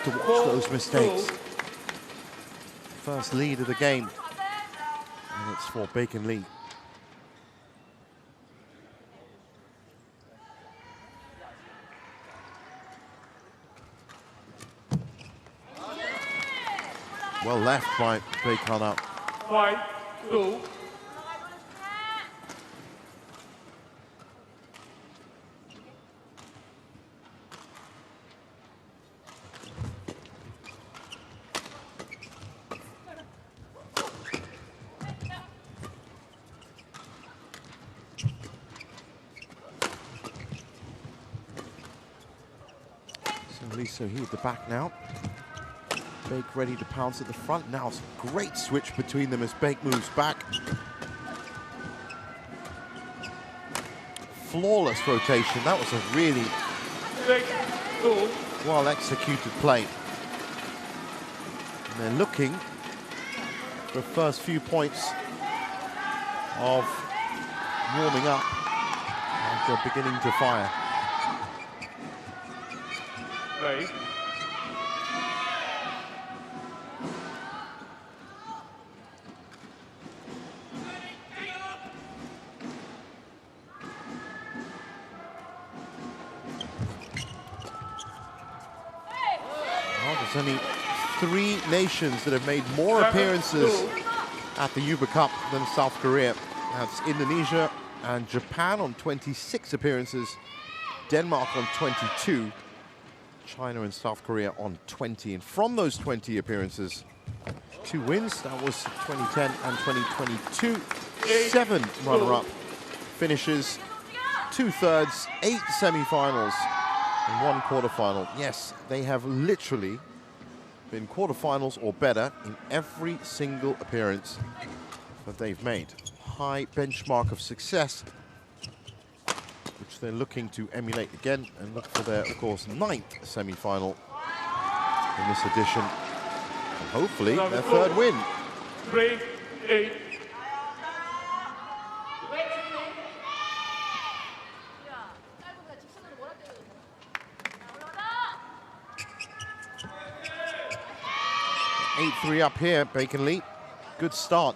To watch those mistakes. First lead of the game, and it's for Baek and Lee. Well left by Baek. 5-2. So-hee at the back now. Baek ready to pounce at the front. Now it's a great switch between them as Baek moves back. Flawless rotation. That was a really well executed play. And they're looking for the first few points of warming up and they're beginning to fire. Play. Well, there's only 3 nations that have made more appearances at the Yuba Cup than South Korea. That's Indonesia and Japan on 26 appearances, Denmark on 22, China and South Korea on 20. And from those 20 appearances, 2 wins, that was 2010 and 2022, 7 runner-up finishes, 2/3, 8 semi-finals, and 1 quarterfinal. Yes, they have literally been quarterfinals or better in every single appearance that they've made. High benchmark of success, which they're looking to emulate again and look for their, of course, 9th semi-final in this edition. And hopefully their 3rd win. 3-8. Eight 3 up here, Baek Lee. Good start.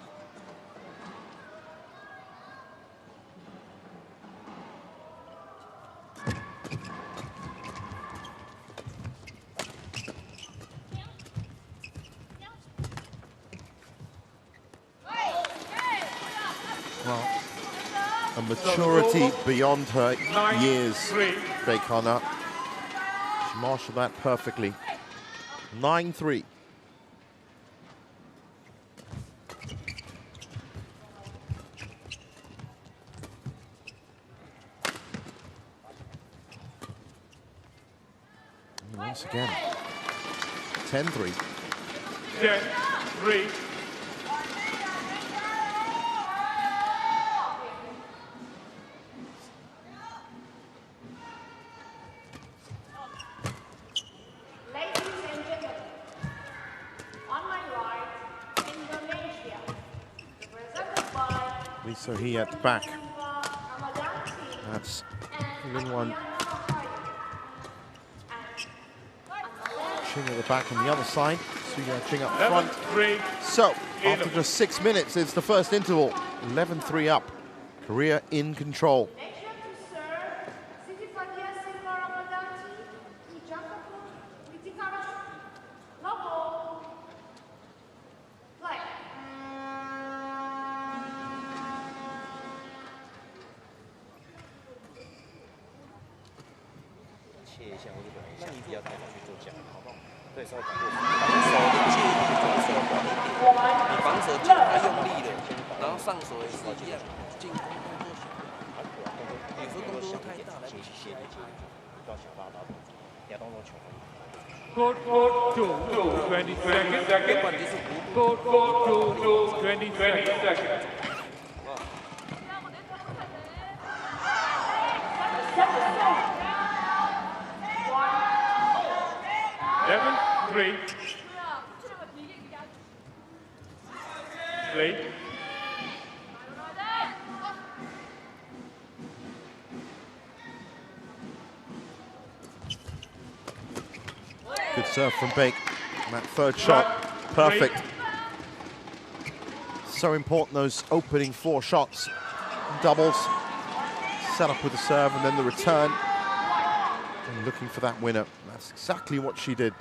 Well, a maturity beyond her years, Baek. She marshaled that perfectly. 9-3. Once again, 10-3. 10-3. Ladies and gentlemen, on my right, Indonesia, represented by So-hee at the back. That's Lin Ching at the back on the other side. Hsu-wen-chi up front. So, after just 6 minutes, it's the first interval. 11-3 up. Korea in control. Code 20 seconds. Code 20 seconds. Seven, 3. Late. Good serve from Baek. And that 3rd shot, perfect. So important, those opening 4 shots. Doubles, set up with the serve and then the return. And looking for that winner. That's exactly what she did.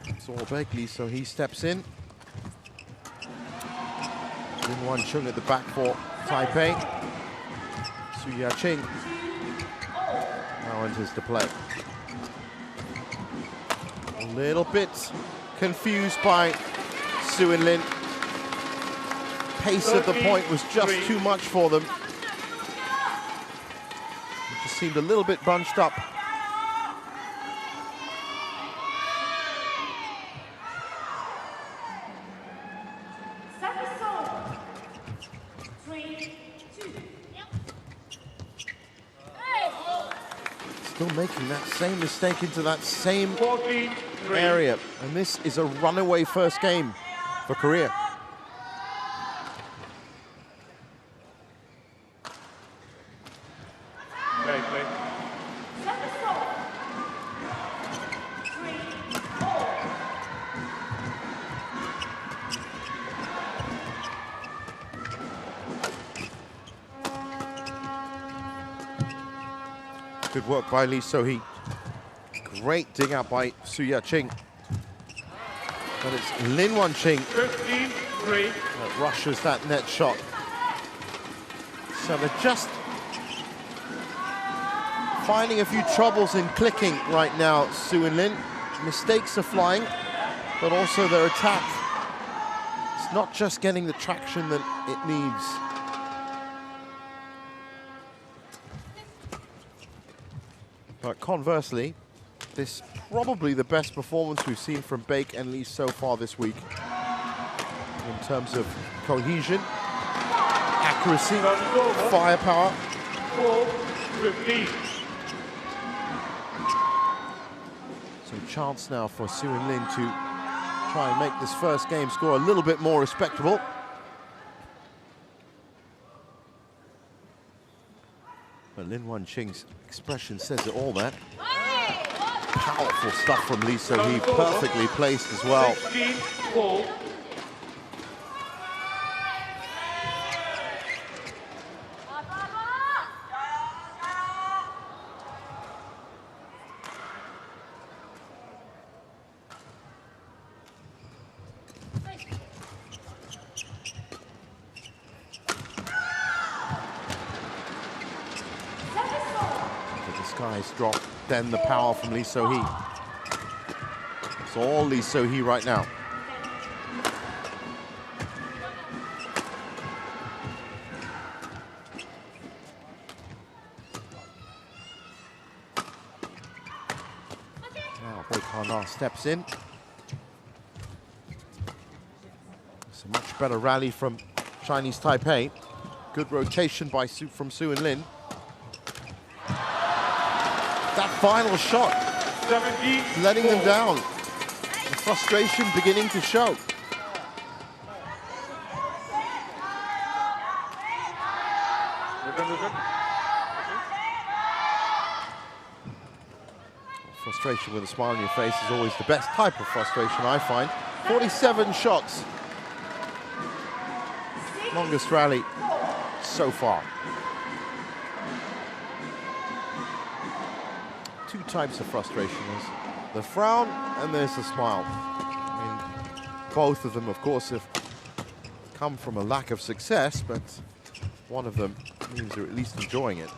It's all Baek Lee, so he steps in. Lin Chung at the back for Taipei. Hsu-wen-chi now enters the play. A little bit confused by Hsu Wen-lin. Pace of the point was just too much for them. It just seemed a little bit bunched up. Still making that same mistake into that same area. And this is a runaway first game for Korea. Good work by Lee So-hee. Great dig out by Hsu-wen-chi. But it's Lin Ching that rushes that net shot. So they're just finding a few troubles in clicking right now, Hsu Wen-lin. Mistakes are flying, but also their attack. It's not just getting the traction that it needs. But conversely, this probably the best performance we've seen from Baek and Lee so far this week. In terms of cohesion, accuracy, firepower. 4-15. So chance now for Hsu Wen-lin to try and make this first game score a little bit more respectable. But Lin Wan-ching's expression says it all, man. Powerful stuff from Lee So-hee, perfectly placed as well. 16-4. Drop, then the power from Lee So-hee. It's all Lee So-hee right now. Now Baek steps in. It's a much better rally from Chinese Taipei. Good rotation by from Hsu Wen-lin. That final shot, 17, letting them down. The frustration beginning to show. Frustration with a smile on your face is always the best type of frustration, I find. 47 shots. Longest rally so far. Two types of frustration. There's the frown and there's the smile. I mean, both of them, of course, have come from a lack of success, but one of them means they're at least enjoying it.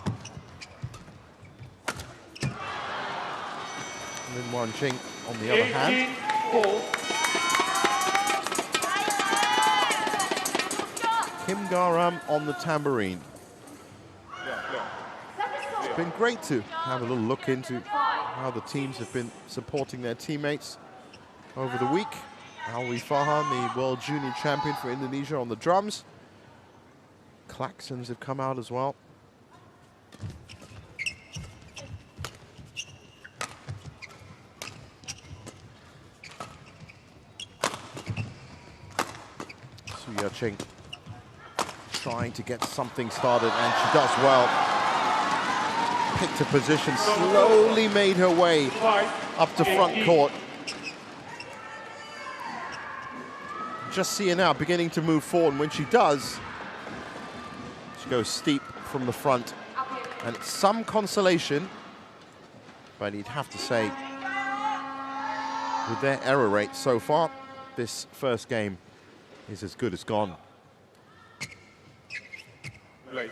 Lin Wan-ching, on the other hand, 18-4. Kim Ga-ram on the tambourine. It's been great to have a little look into how the teams have been supporting their teammates over the week. Alwi Farhan, the world junior champion for Indonesia, on the drums. Klaxons have come out as well. Su-ya-ching trying to get something started, and she does well. Picked a position, slowly made her way up to front court. Just see her now beginning to move forward, and when she does, she goes steep from the front. And it's some consolation, but you'd have to say, with their error rate so far, this first game is as good as gone. Right.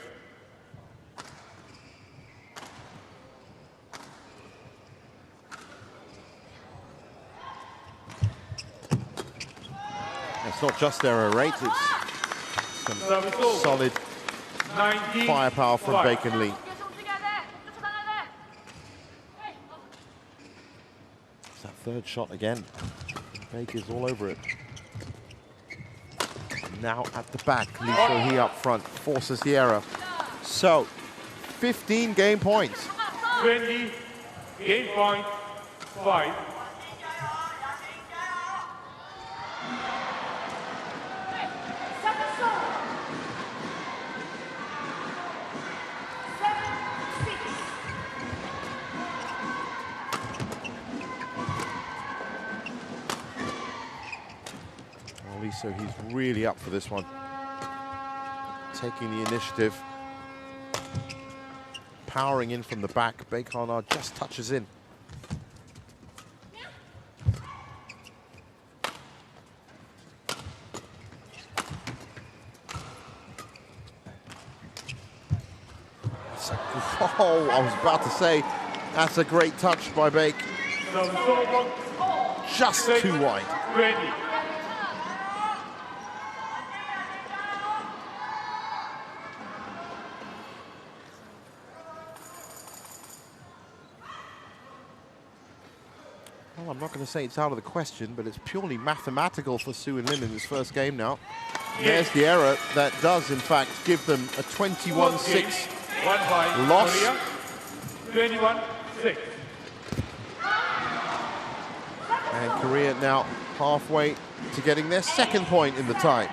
It's not just error rate, it's some solid firepower from Baek and Lee. It's that third shot again. Baek is all over it. Now at the back, Lee So-hee up front, forces the error. So, 15 game points. 20, game point, 5. So he's really up for this one. Taking the initiative. Powering in from the back. Baek just touches in. Oh, I was about to say, that's a great touch by Baek. Just too wide. 20. Well, I'm not going to say it's out of the question, but it's purely mathematical for Hsu Wen-lin in this first game now. There's the error that does, in fact, give them a 21-6 loss. 21-6. And Korea now halfway to getting their second point in the tie.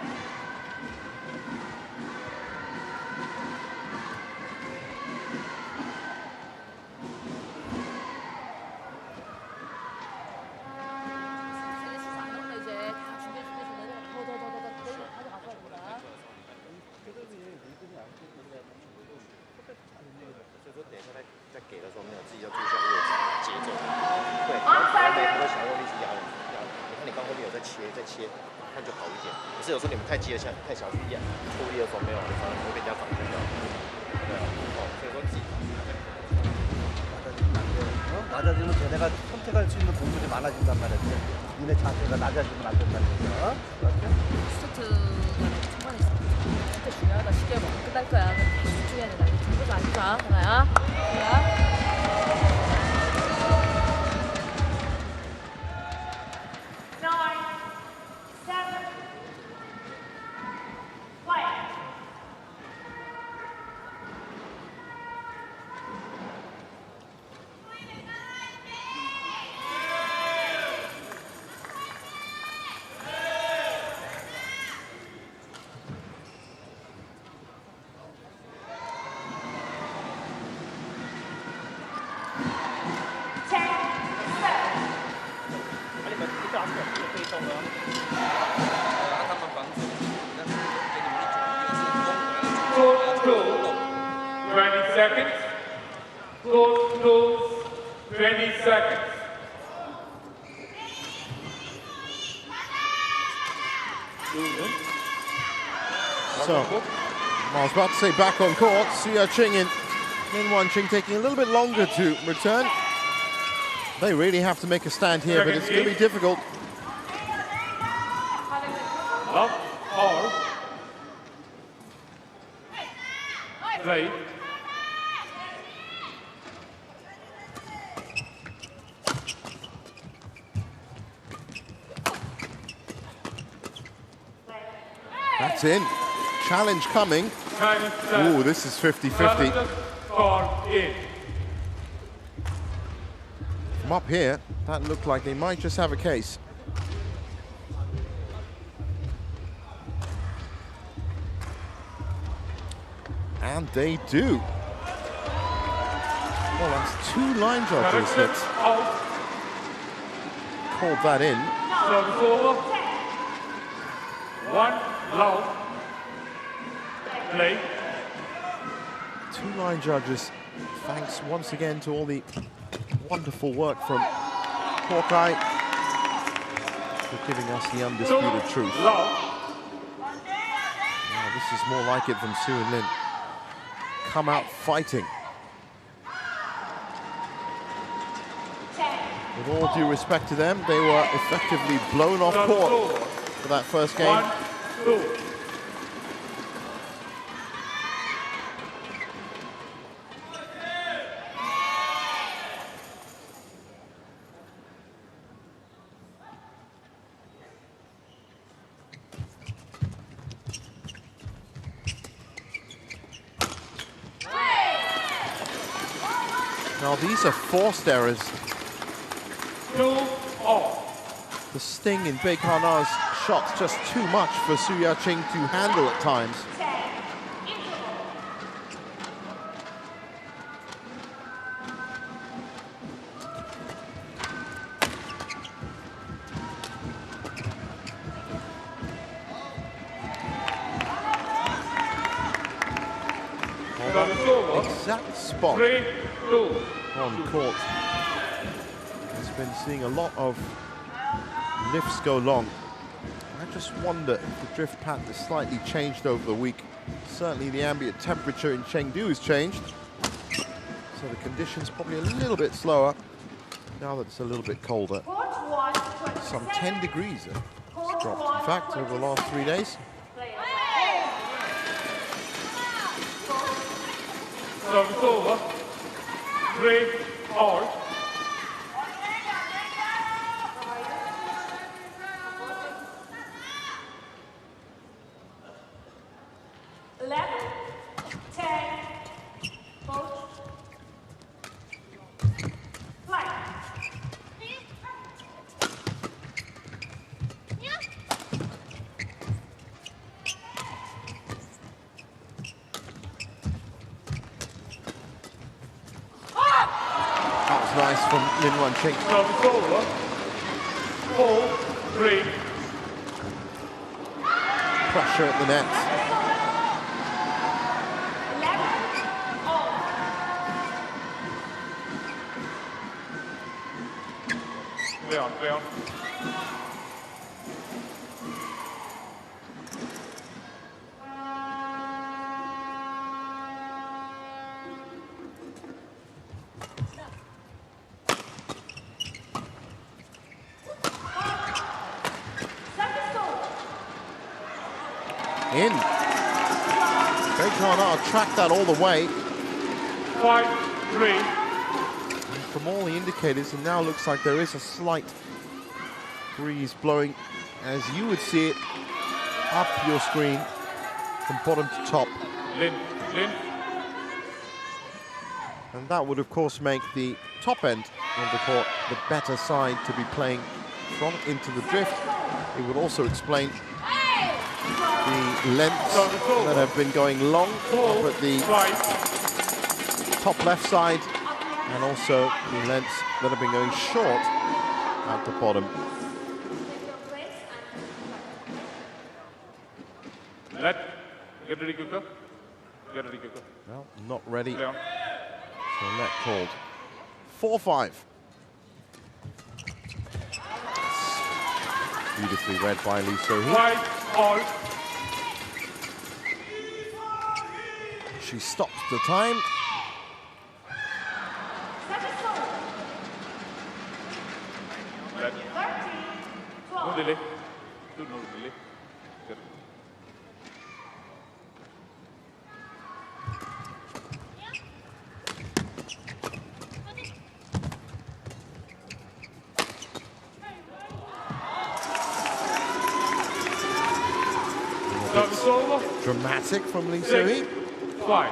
낮아지면 쟤네가 선택할 수 있는 공간이 많아진단 말이지. 니네 자세가 낮아지면 안 된다는 거죠. 스타트가 초반에 있어. 진짜 중요하다. 쉽게 뭐 끝날 거야. 다시 집중해야 된다. 그래서 안 좋아. 하나야. 하나야. 20 seconds. Close, 20 seconds. So, I was about to say back on court, Hsu-ching and Lin Wan-ching taking a little bit longer to return. They really have to make a stand here, but it's going to be difficult. Love or play. That's in. Challenge coming. Ooh, this is 50-50. From up here, that looked like they might just have a case. And they do. Well, that's two line judges that called that in. Service over. 1 love. Play. Two line judges. Thanks once again to all the wonderful work from Hawkeye for giving us the undisputed truth. Love. Now, this is more like it from Hsu Wen-lin. Come out fighting. With all due respect to them, they were effectively blown off court for that first game. 1, 2. Now these are forced errors. 2-all. The sting in Baek Hana's shots just too much for Hsu-ching to handle at times. Exact spot 3-2. on court. Has been seeing a lot of lifts go long. I just wonder if the drift pattern has slightly changed over the week. Certainly the ambient temperature in Chengdu has changed. So the conditions probably a little bit slower now that it's a little bit colder. Some 10 degrees have dropped, in fact, over the last 3 days. Service over. 3-all. Lin Wan-ching. Service over. 4-3. Pressure at the net. 11-all. Play on, play on. In. Baek tracked that all the way. 5-3. From all the indicators, it now looks like there is a slight breeze blowing, as you would see it up your screen from bottom to top. Lin. And that would, of course, make the top end of the court the better side to be playing from into the drift. It would also explain the lengths that have been going long up at the top left side, and also the lengths that have been going short at the bottom. Get ready, Kuka. Get ready, Kuka. Well, not ready. Play on. So net called. 4-5. Beautifully read by So-hee. 5-all. She stops the time. No delay. No delay. Get it. Service over. Dramatic from So-hee. 5.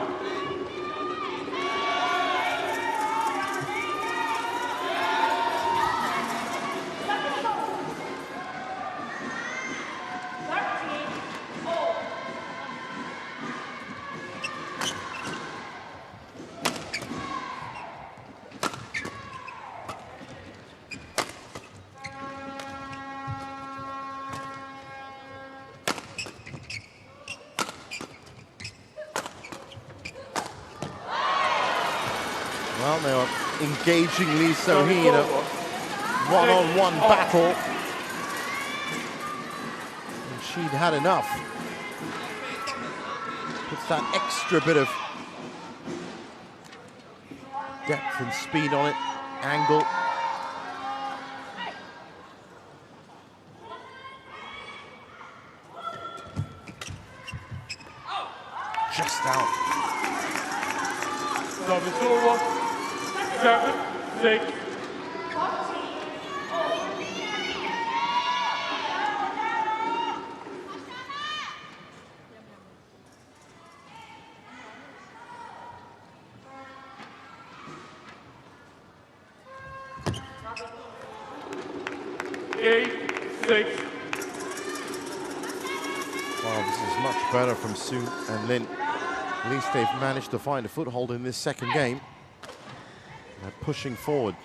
Well, they are engaging So-hee in a one-on-one battle. And she'd had enough. Puts that extra bit of depth and speed on it, angle. Just out. Service over. 7-6. Well, this is much better from Hsu and Lin. At least they've managed to find a foothold in this second game. They're pushing forward.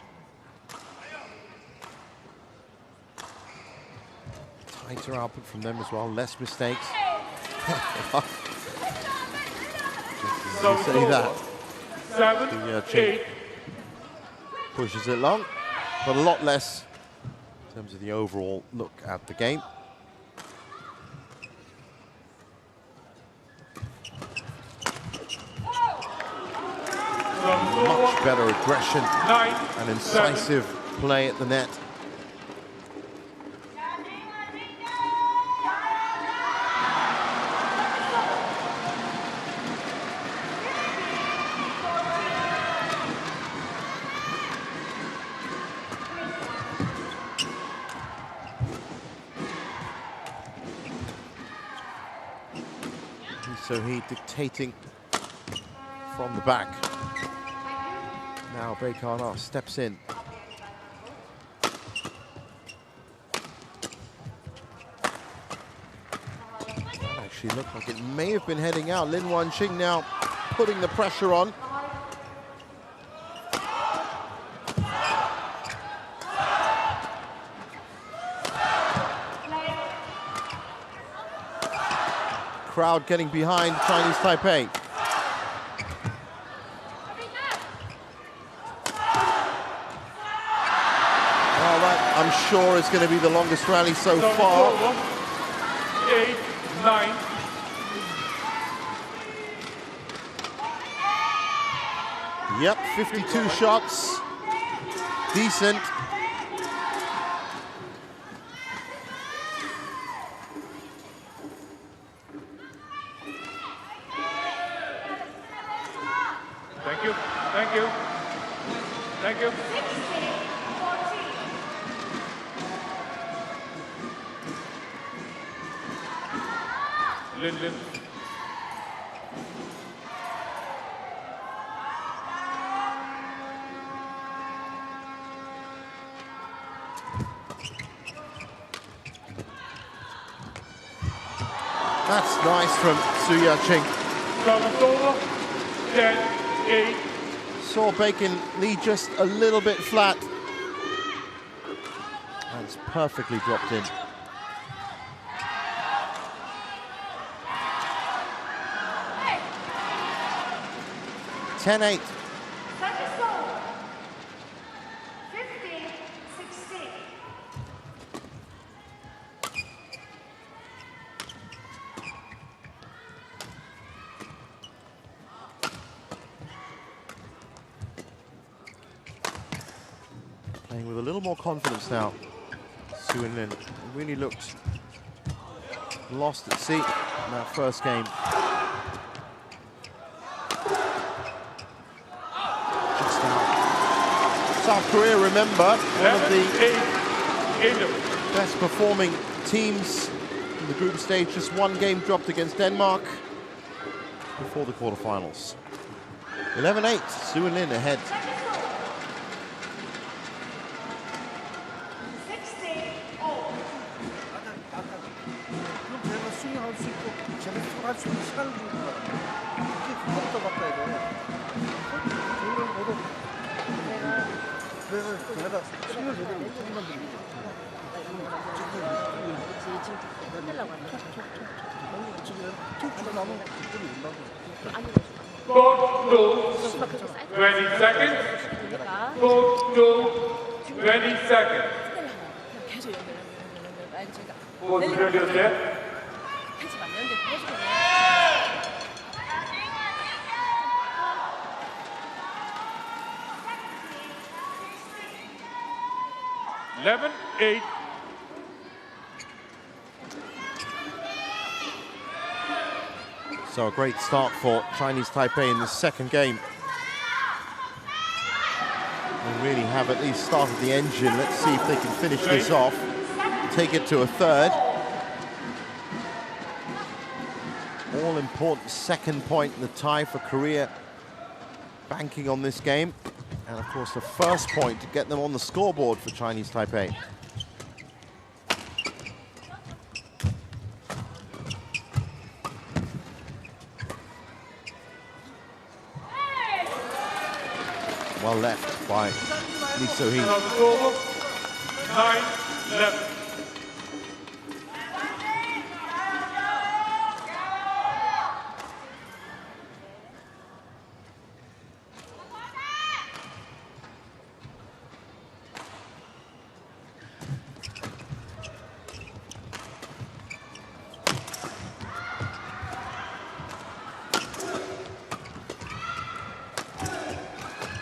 Tighter output from them as well, less mistakes. Just say that. 7-8. Pushes it long, but a lot less in terms of the overall look at the game. Much better aggression and incisive play at the net. So-hee dictating from the back. Now Baek steps in. That actually looked like it may have been heading out. Lin Wan-ching now putting the pressure on. crowd getting behind Chinese Taipei. Well, that, I'm sure, is going to be the longest rally so far. 8, 9. Yep, 52 shots. Decent. Thank you. Thank you. Thank you. 16, 14. Lin. That's nice from Hsu Wen-chi. Service over. 10, 8. Saw Baek lead just a little bit flat. That's perfectly dropped in. Hey, 10-8. service over. 15, 16. Playing with a little more confidence now. Hsu Wen-chi really looked lost at sea in that first game. Just out. South Korea, remember, one of the 8. best performing teams in the group stage. Just one game dropped against Denmark before the quarterfinals. 11-8, Hsu Wen-chi ahead. 16, all. 그럼 내가 스윙할 수 있고 제가 할 수 있는 시간을 주는 거야. 이게 그것부터 바꿔야 돼. 저희는 모두 내가 스윙을 제대로 못하는 건데. 지금 툭 주고 나면 그쪽이 올라가. Coach to 20 seconds. Coach to 20 seconds. 계속 연결. 아니 제가 Coach 연결돼. 하지 마. 연결 해주면 11, 8. So a great start for Chinese Taipei in the second game. They really have at least started the engine. Let's see if they can finish this off, take it to a third. All important second point in the tie for Korea, banking on this game. And of course the first point to get them on the scoreboard for Chinese Taipei. Well left by So-hee. Service over. 9, 11.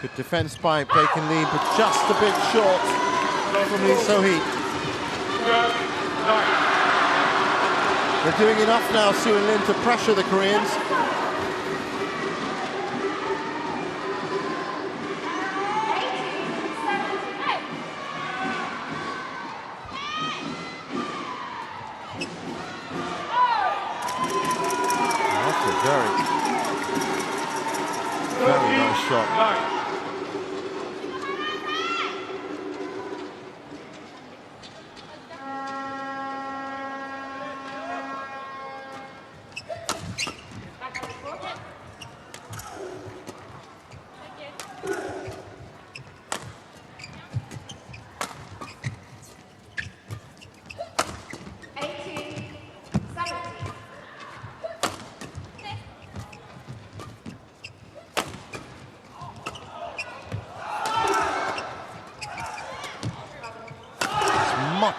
Good defense by Baek Lee, but just a bit short from So-hee. 12, 9. They're doing enough now, Hsu Wen-chi, to pressure the Koreans. 9.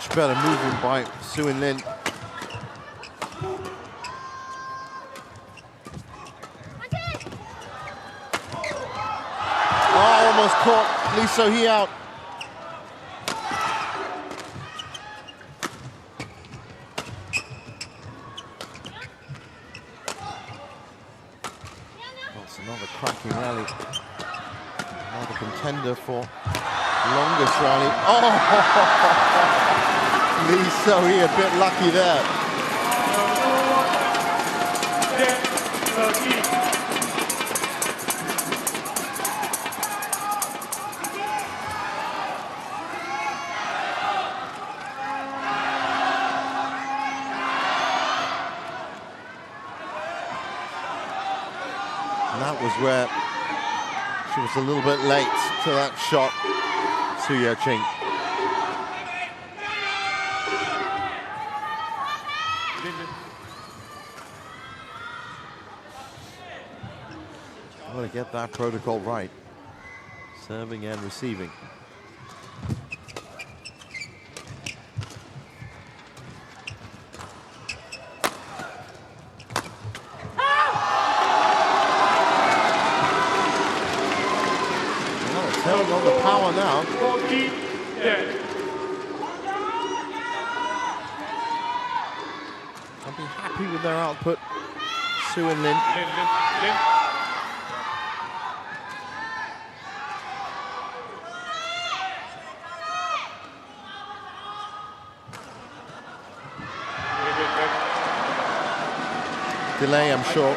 Much better movement by Hsu Wen-lin. Oh, almost caught Lee So-hee out. That's another cracking rally. Another contender for longest rally. Oh! Lee So-hee a bit lucky there. And that was where she was a little bit late to that shot, Hsu-ching. Got to get that protocol right. Serving and receiving. Telling on the power now. I'll be happy with their output. Hsu Wen-lin. Delay, I'm sure.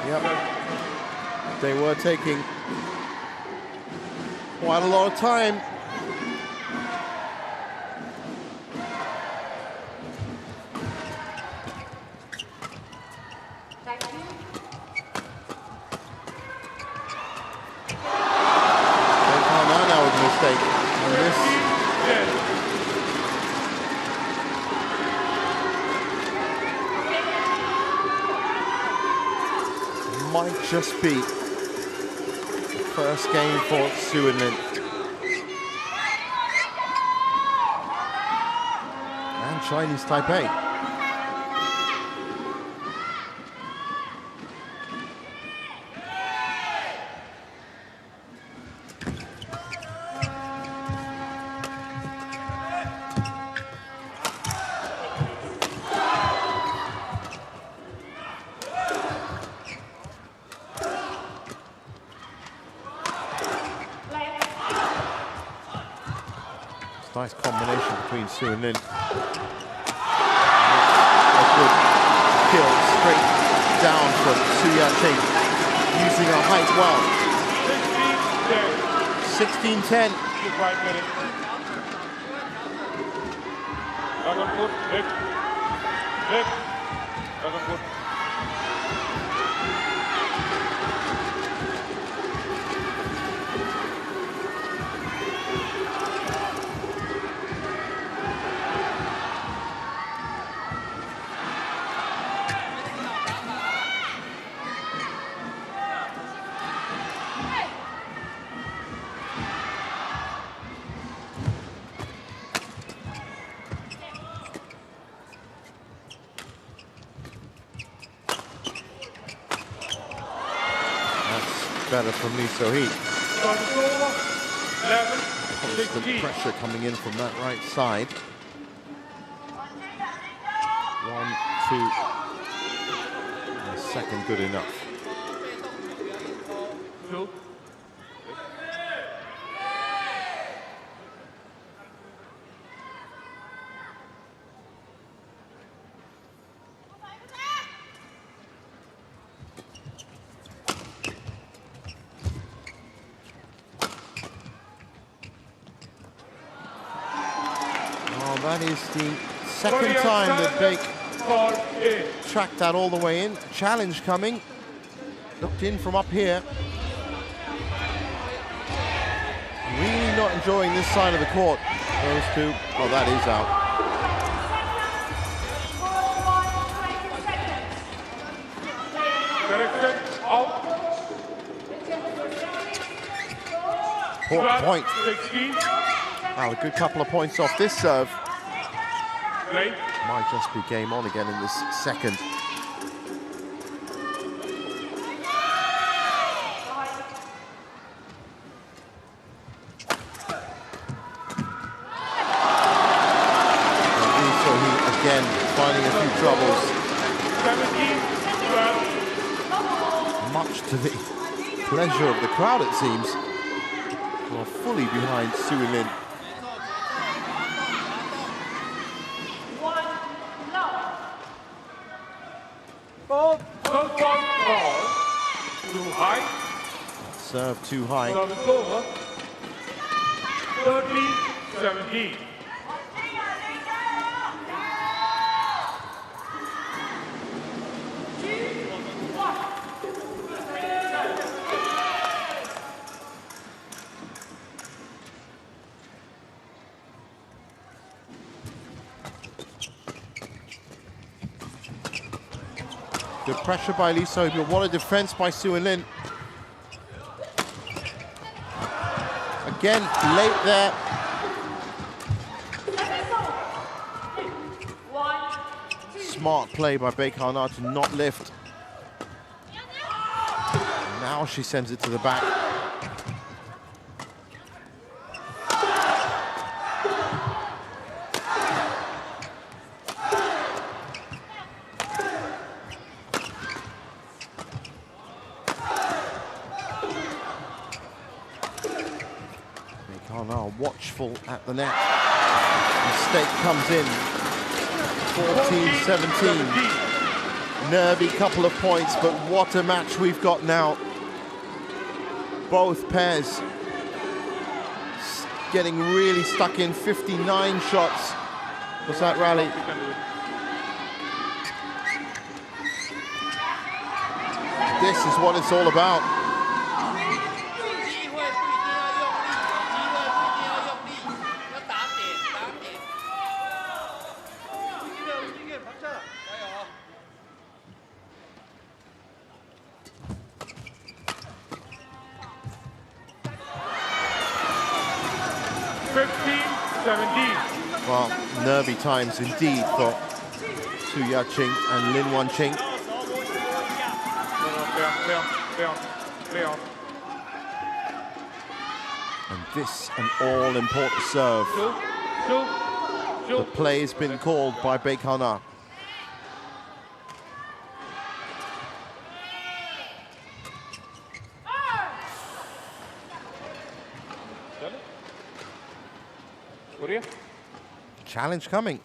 Yep. They were taking quite a lot of time. They found out that was a mistake. And this might just be first game for Hsu Wen-lin. And Chinese Taipei. Nice combination between Hsu Wen-lin. A good kill straight down from Hsu-ching, using her height well. 16-10. Better from Lee So-hee. Constant pressure coming in from that right side. 1, 2. And second good enough. That is the second time that Baek tracked that all the way in. Challenge coming. Looked in from up here. Really not enjoying this side of the court. Those two. Oh, that is out. Court point. 16. Now a good couple of points off this serve. Play. Might just be game on again in this second. So-hee again finding a few troubles. 17. 12. Much to the pleasure of the crowd, it seems, who are fully behind Hsu Wen-chi. First one ball. Too high. Serve too high. Service over. 30-17. Good pressure by Lee So-hee, but what a defense by Hsu Wen-chi. Again, late there. Smart play by Baek to not lift. Now she sends it to the back. Watchful at the net. Mistake comes in. 14-17. Nervy couple of points, but what a match we've got now. Both pairs getting really stuck in. 59 shots. What's that rally? This is what it's all about. Well, nervy times indeed for Su Ya-ching and Lin Wan-ching. And this an all-important serve. The play has been called by Baek Hana. Korea? Challenge coming.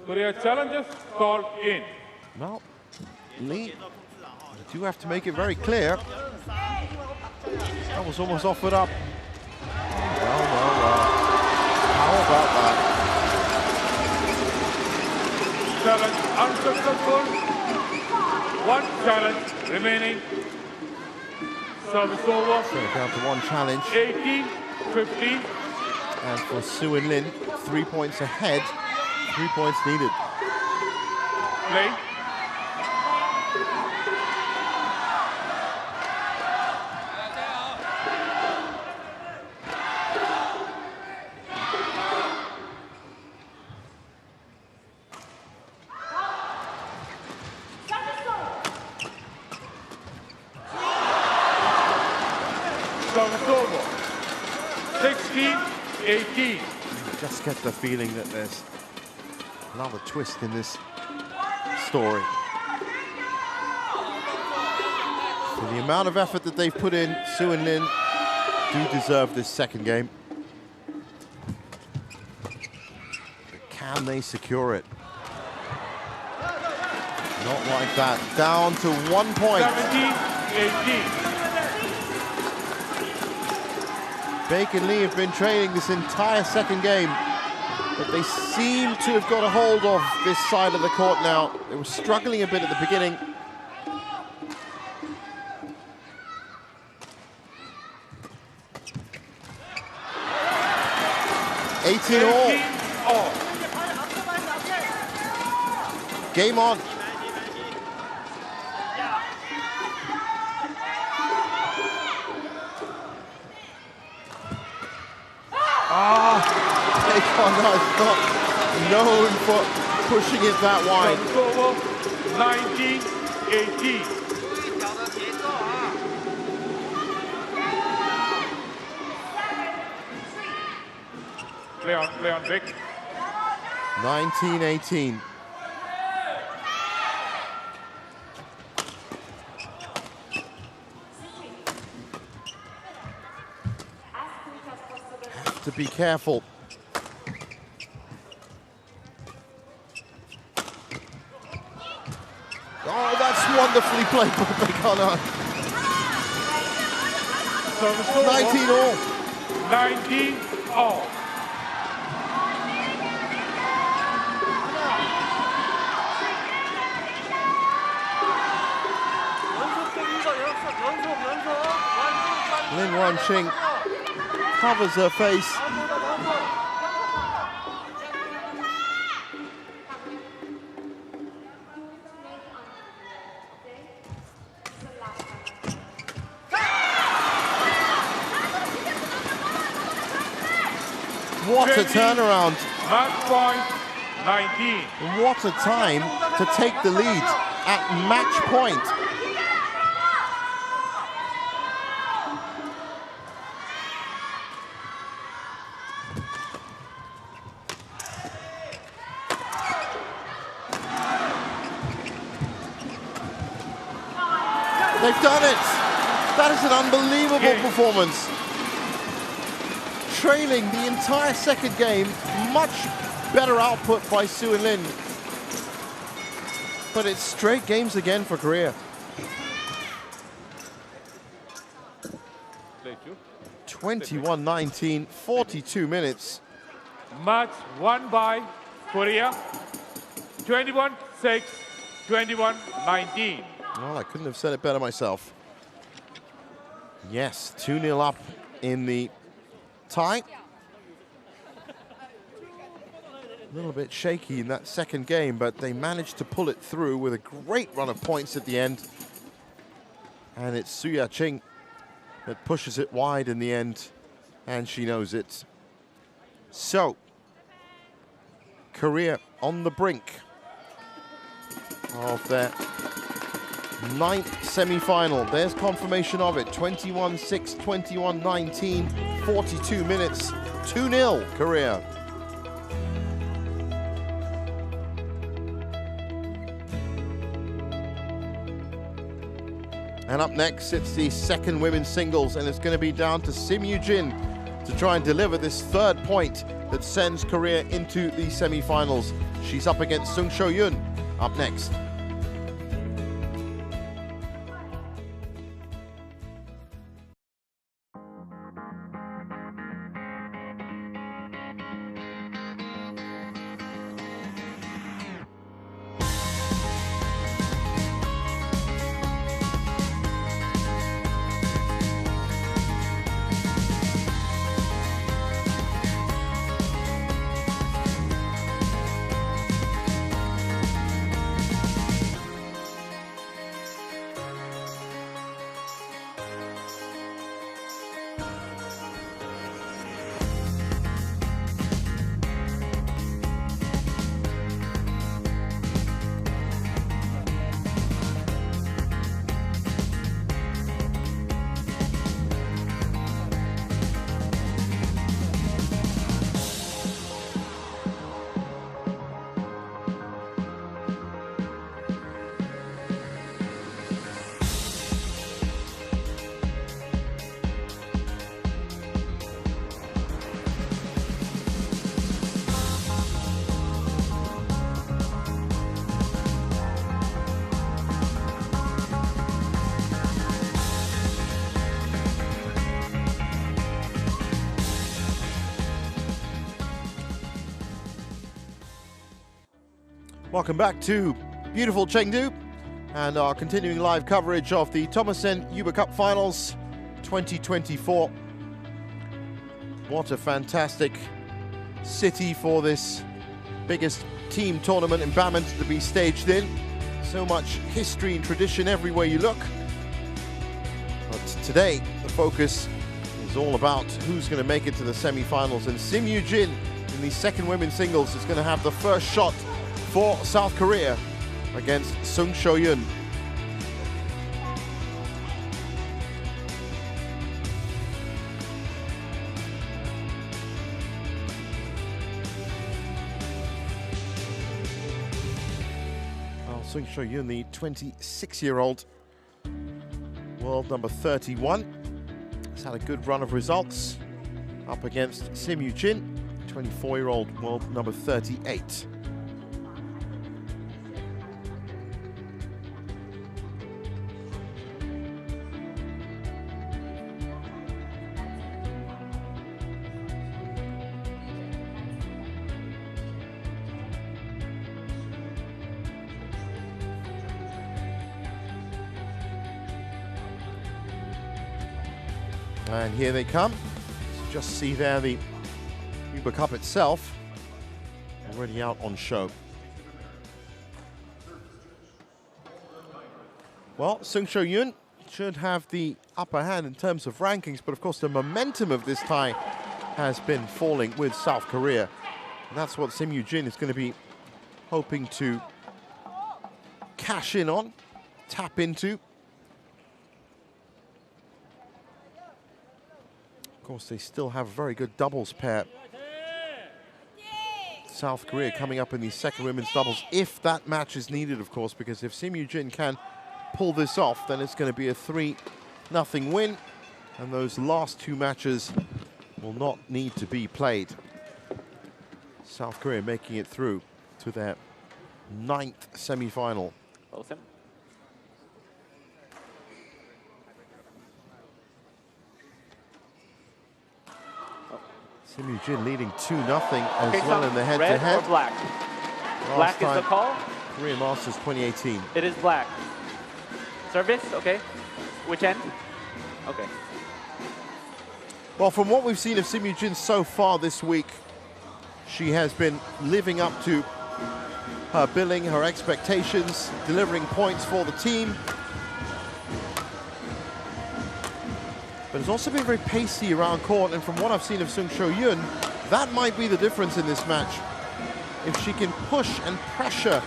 Korea challenges called in. Well, Lee, you do have to make it very clear. That was almost offered up. Well. How about that? Challenge unsuccessful. One challenge remaining. Service over. So down to one challenge. 18-15. And for Hsu Wen-chi, 3 points ahead. 3 points needed. Play. Service over. 16-18. Just get the feeling that there's another twist in this story. For the amount of effort that they've put in, Hsu and Lin do deserve this second game. But can they secure it? Not like that. Down to 1 point. 17-18. Baek and Lee have been training this entire second game, but they seem to have got a hold of this side of the court now. They were struggling a bit at the beginning. all. Game on. Baek not known for pushing it that wide. Score 19-18. Play on Baek. 19-18. Have to be careful. Oh, that's wonderfully played by Baek. 19 all. 19 all. Lin Wan-ching covers her face. What a turnaround. Match point 19. What a time to take the lead at match point. They've done it. That is an unbelievable performance. Trailing the entire second game, much better output by Hsu Wen-lin. But it's straight games again for Korea. 21-19, 42 minutes. Match won by Korea. 21-6, 21-19. Well, I couldn't have said it better myself. Yes, 2-0 up in the tie. A little bit shaky in that second game, but they managed to pull it through with a great run of points at the end. And it's Hsu Wen-chi that pushes it wide in the end, and she knows it. So, Korea on the brink of their 9th semi-final. There's confirmation of it. 21-6, 21-19, 42 minutes, 2-0 Korea. And up next, it's the second women's singles, and it's going to be down to Yu-jin to try and deliver this third point that sends Korea into the semi-finals. She's up against Sho-yun up next. Welcome back to beautiful Chengdu and our continuing live coverage of the Thomasen Uber Cup Finals 2024. What a fantastic city for this biggest team tournament in badminton to be staged in. So much history and tradition everywhere you look. But today, the focus is all about who's going to make it to the semi-finals. And Yu-jin in the second women's singles, is going to have the first shot for South Korea against Sho-yun. Sho-yun, the 26-year-old world number 31, has had a good run of results up against Yu-jin, 24-year-old world number 38. And here they come. Just see there the Uber Cup itself already out on show. Well, Sho-yun should have the upper hand in terms of rankings, but of course the momentum of this tie has been falling with South Korea. And that's what Yu-jin is going to be hoping to cash in on, tap into. Of course, they still have a very good doubles pair. South Korea coming up in the second women's doubles, if that match is needed, of course, because if Yu-jin can pull this off, then it's going to be a 3-0 win, and those last two matches will not need to be played. South Korea making it through to their 9th semi-final. Awesome. Yu-jin leading 2-0 as Okay, well in the head-to-head. Red or black? Black is the call? Korea Masters 2018. It is black. Service, okay. Which end? Okay. Well, from what we've seen of Yu-jin so far this week, she has been living up to her billing, her expectations, delivering points for the team. But it's also been very pacey around court, and from what I've seen of Sho-yun, that might be the difference in this match. If she can push and pressure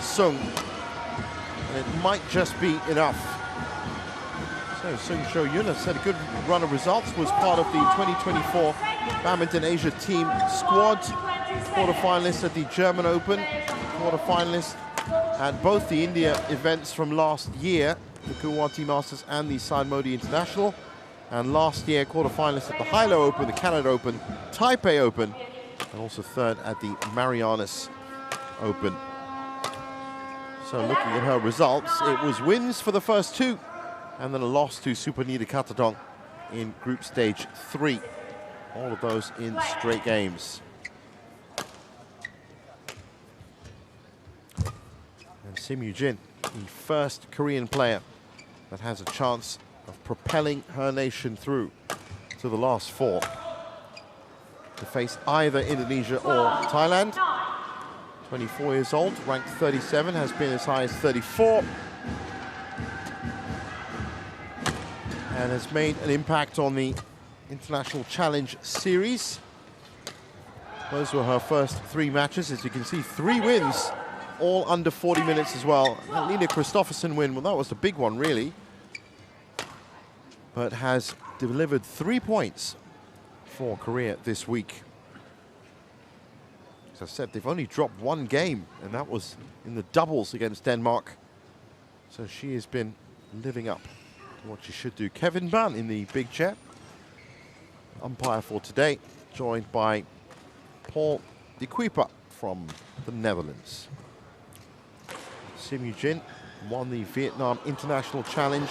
Sung, and it might just be enough. So Sho-yun has had a good run of results, was part of the 2024 Badminton Asia team squad, quarterfinalist at the German Open, quarterfinalist at both the India events from last year, the Guwahati Masters and the San Modi International. And last year, quarterfinalist at the Hilo Open, the Canada Open, Taipei Open, and also third at the Marianas Open. So looking at her results, it was wins for the first two, and then a loss to Supanita Katadong in group stage 3. All of those in straight games. And Yu-jin, the first Korean player that has a chance of propelling her nation through to the last 4 to face either Indonesia or Thailand. 24 years old, ranked 37, has been as high as 34, and has made an impact on the International Challenge Series. Those were her first 3 matches. As you can see, 3 wins, all under 40 minutes as well. That Lina Kristoffersen win, well, that was the big one, really. But has delivered 3 points for Korea this week. As I said, they've only dropped 1 game, and that was in the doubles against Denmark. So she has been living up to what she should do. Kevin Ban in the big chair, umpire for today, joined by Paul de Kuiper from the Netherlands. Yu-jin won the Vietnam International Challenge,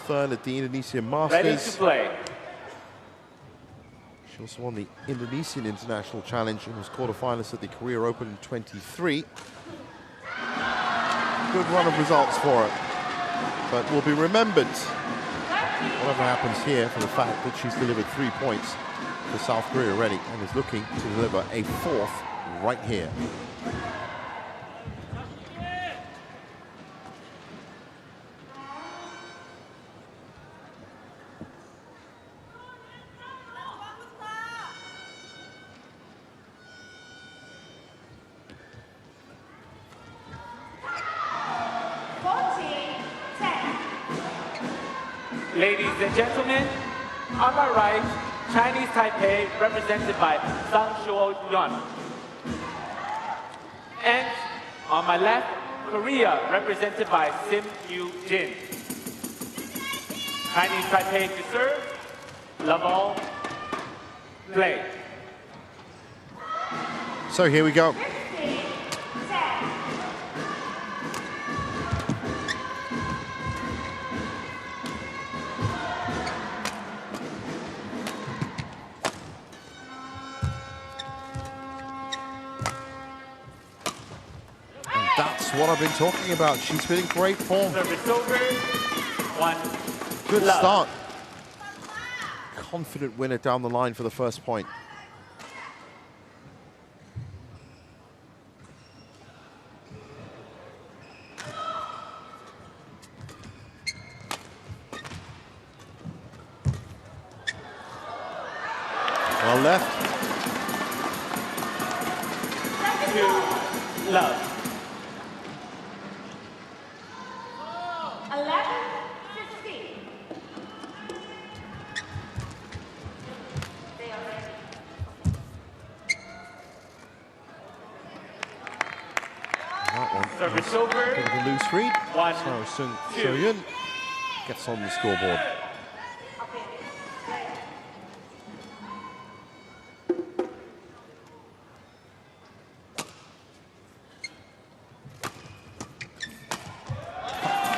third at the Indonesian Masters. Ready to play. She also won the Indonesian International Challenge and was quarterfinalist at the Korea Open in 23. Good run of results for her, but will be remembered, whatever happens here, for the fact that she's delivered 3 points for South Korea already and is looking to deliver a 4th right here. Ladies and gentlemen, on my right, Chinese Taipei represented by Sho-yun. And on my left, Korea represented by Yu-jin. Chinese Taipei to serve, love all, play. So here we go. That's what I've been talking about. She's been in great form. Service over. 1. Good love. start. Confident winner down the line for the first point. Well left. 2. Love. 11-15. They are ready. That one. Service over. Bit of a loose read. 1. So 2. Sho-yun gets on the scoreboard.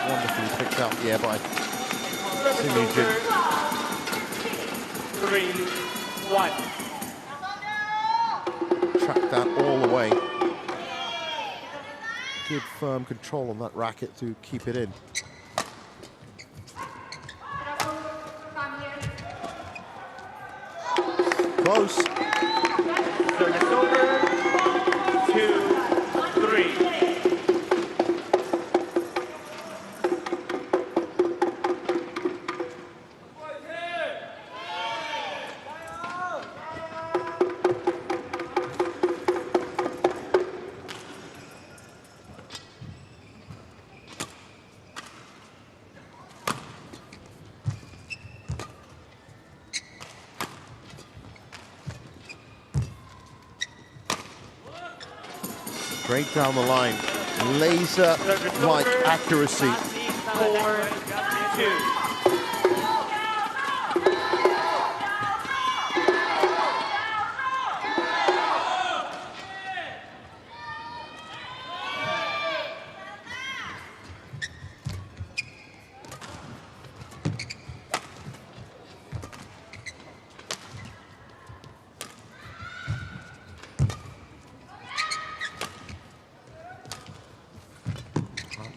Wonderfully picked out the air by Service Yu-jin. over. 3. 1. Track that all the way. Good firm control on that racket to keep it in. Close. Service over. 2. 3. Straight down the line. Laser-like accuracy. 4. 2.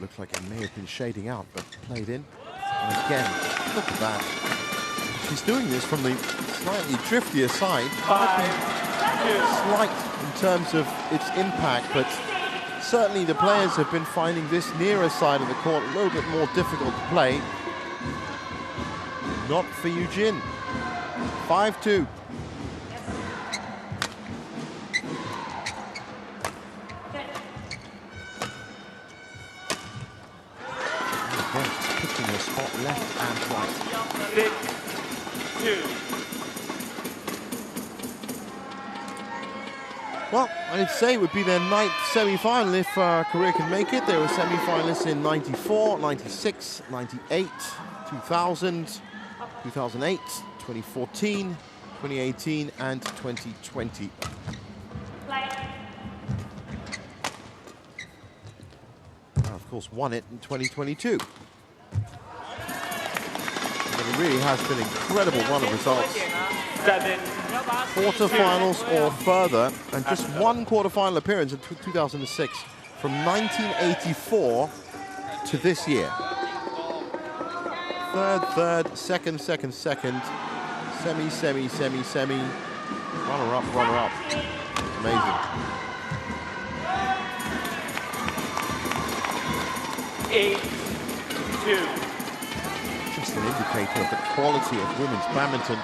Looks like it may have been shading out, but played in. And again, look at that. She's doing this from the slightly driftier side. 5. 2. Slight in terms of its impact, but certainly the players have been finding this nearer side of the court a little bit more difficult to play. Not for Yu-jin. 5-2. Picking the spot left and right. 6. 2. Well, I'd say it would be their 9th semi-final if Korea can make it. They were semi-finalists in 94, 96, 98, 2000, 2008, 2014, 2018 and 2020. And of course won it in 2022. But it really has been an incredible run of results. 7. Quarterfinals or further, and just one quarterfinal appearance in 2006 from 1984 to this year. Third, second, semi, runner-up. Amazing. 8. 2. Just an indicator of the quality of women's badminton.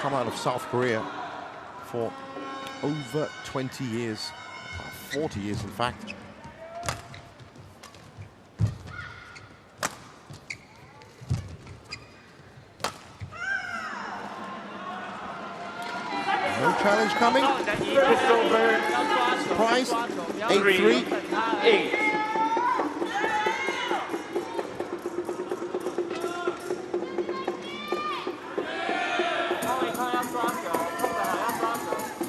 Come out of South Korea for over 20 years, 40 years in fact. challenge coming. Surprise. 8-3. 8.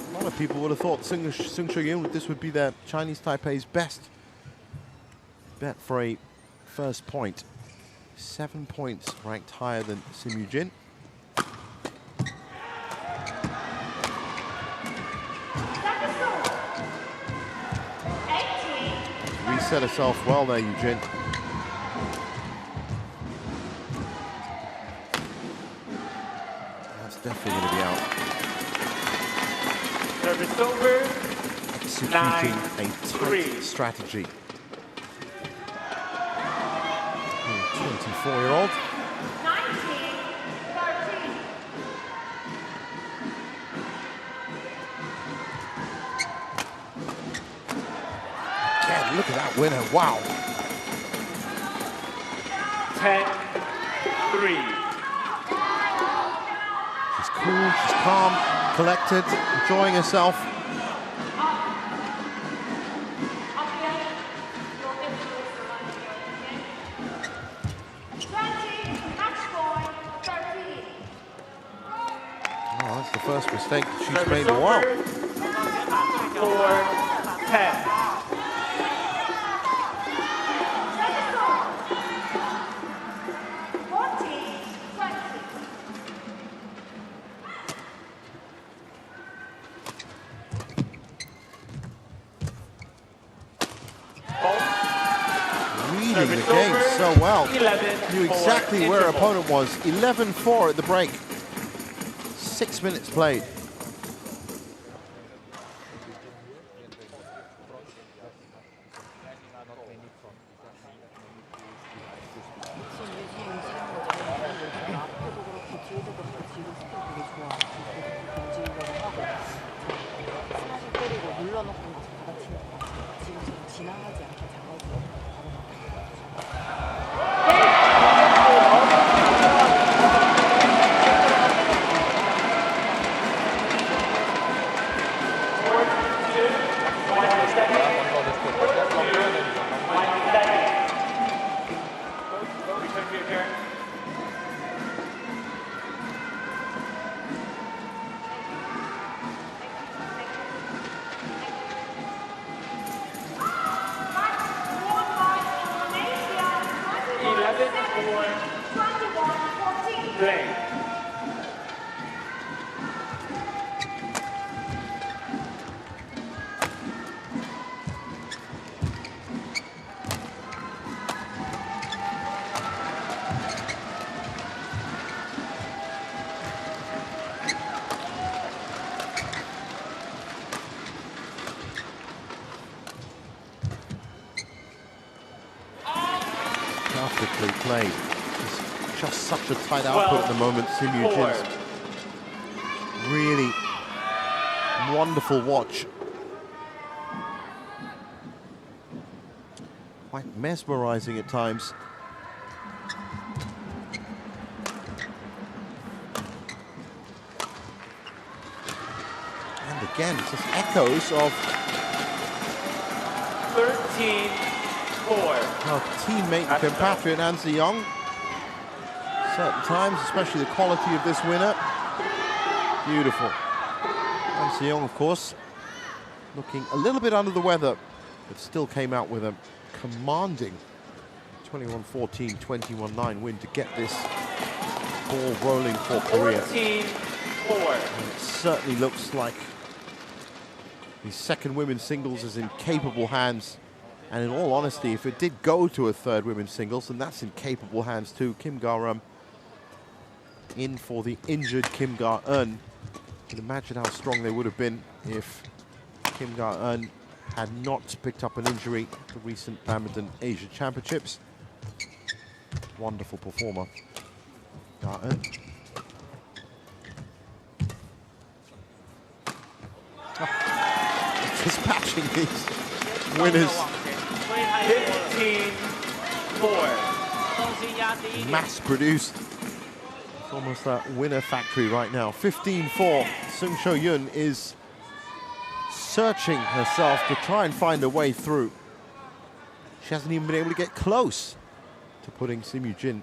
A lot of people would have thought Sho-yun, this would be their Chinese Taipei's best bet for a first point. 7 points ranked higher than Yu-jin. Reset herself well there, Yu-jin. That's definitely going to be out. Service over. Executing a tight strategy. 24-year-old. 19-13. Again, look at that winner. Wow. 10-3. She's cool, she's calm, collected, enjoying herself. That's the first mistake she's made in a while. 4-10. Reading the game so well. Knew exactly where her opponent was. 11-4 at the break. 6 minutes played. Perfectly played. It's just such a tight output at the moment. Yu-jin's really wonderful watch. Quite mesmerizing at times. And again, it's just echoes of 13-4. her teammate and compatriot Hsu Wen-chi. Certain times, especially the quality of this winner. Beautiful. Hsu Wen-chi, of course, looking a little bit under the weather, but still came out with a commanding 21-14, 21-9 win to get this ball rolling for Korea. 14-4. And it certainly looks like the second women's singles is in capable hands. And in all honesty, if it did go to a third women's singles, then that's in capable hands too. Kim Ga-eun in for the injured Kim Ga-eun. You can imagine how strong they would have been if Kim Ga-eun had not picked up an injury at the recent Badminton Asia Championships. Wonderful performer, Ga-eun. Dispatching these winners. 15-4. Mass-produced It's almost a winner factory right now. 15-4. Sho-yun is searching herself to try and find a way through. She hasn't even been able to get close to putting Yu-jin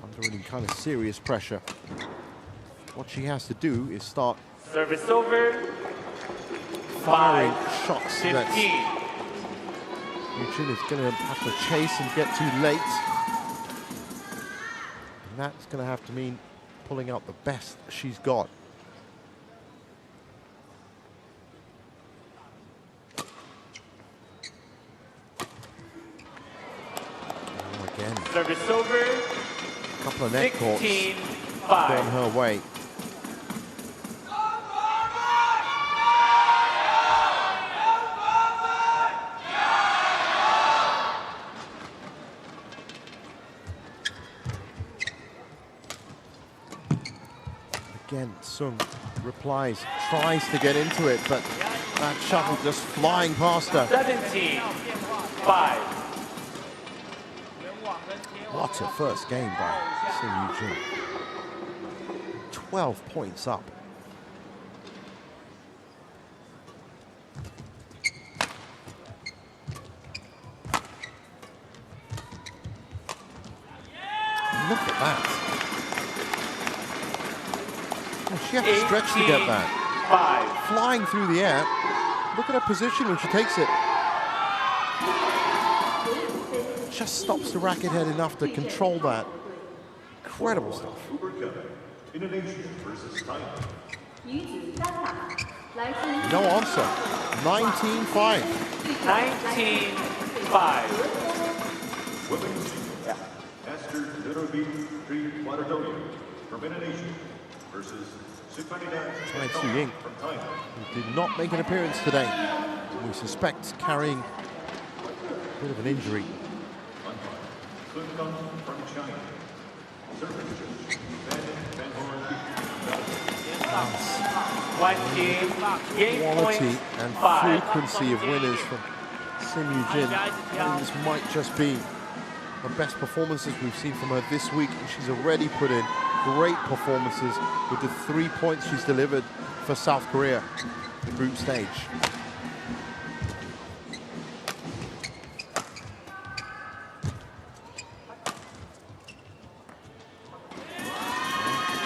under any kind of serious pressure. What she has to do is start service over. firing shots. 15. Yu-jin is going to have to chase and get too late. And that's going to have to mean pulling out the best she's got. Again. Service over. A couple of net courts 16-5. gone her way. Again, Sung replies, tries to get into it, but that shuttle just flying past her. 17-5. What a first game by Yu-jin. 12 points up. Look at that. Oh, she has to stretch to get that. 5. Flying through the air. Look at her position when she takes it. Just stops the racket head enough to control that. Incredible stuff. No answer. 19-5. 19-5. Taipei, who did not make an appearance today. We suspect carrying a bit of an injury. Quality and frequency of winners from Yu-jin. This might just be the best performances we've seen from her this week. She's already put in great performances with the 3 points she's delivered for South Korea in the group stage.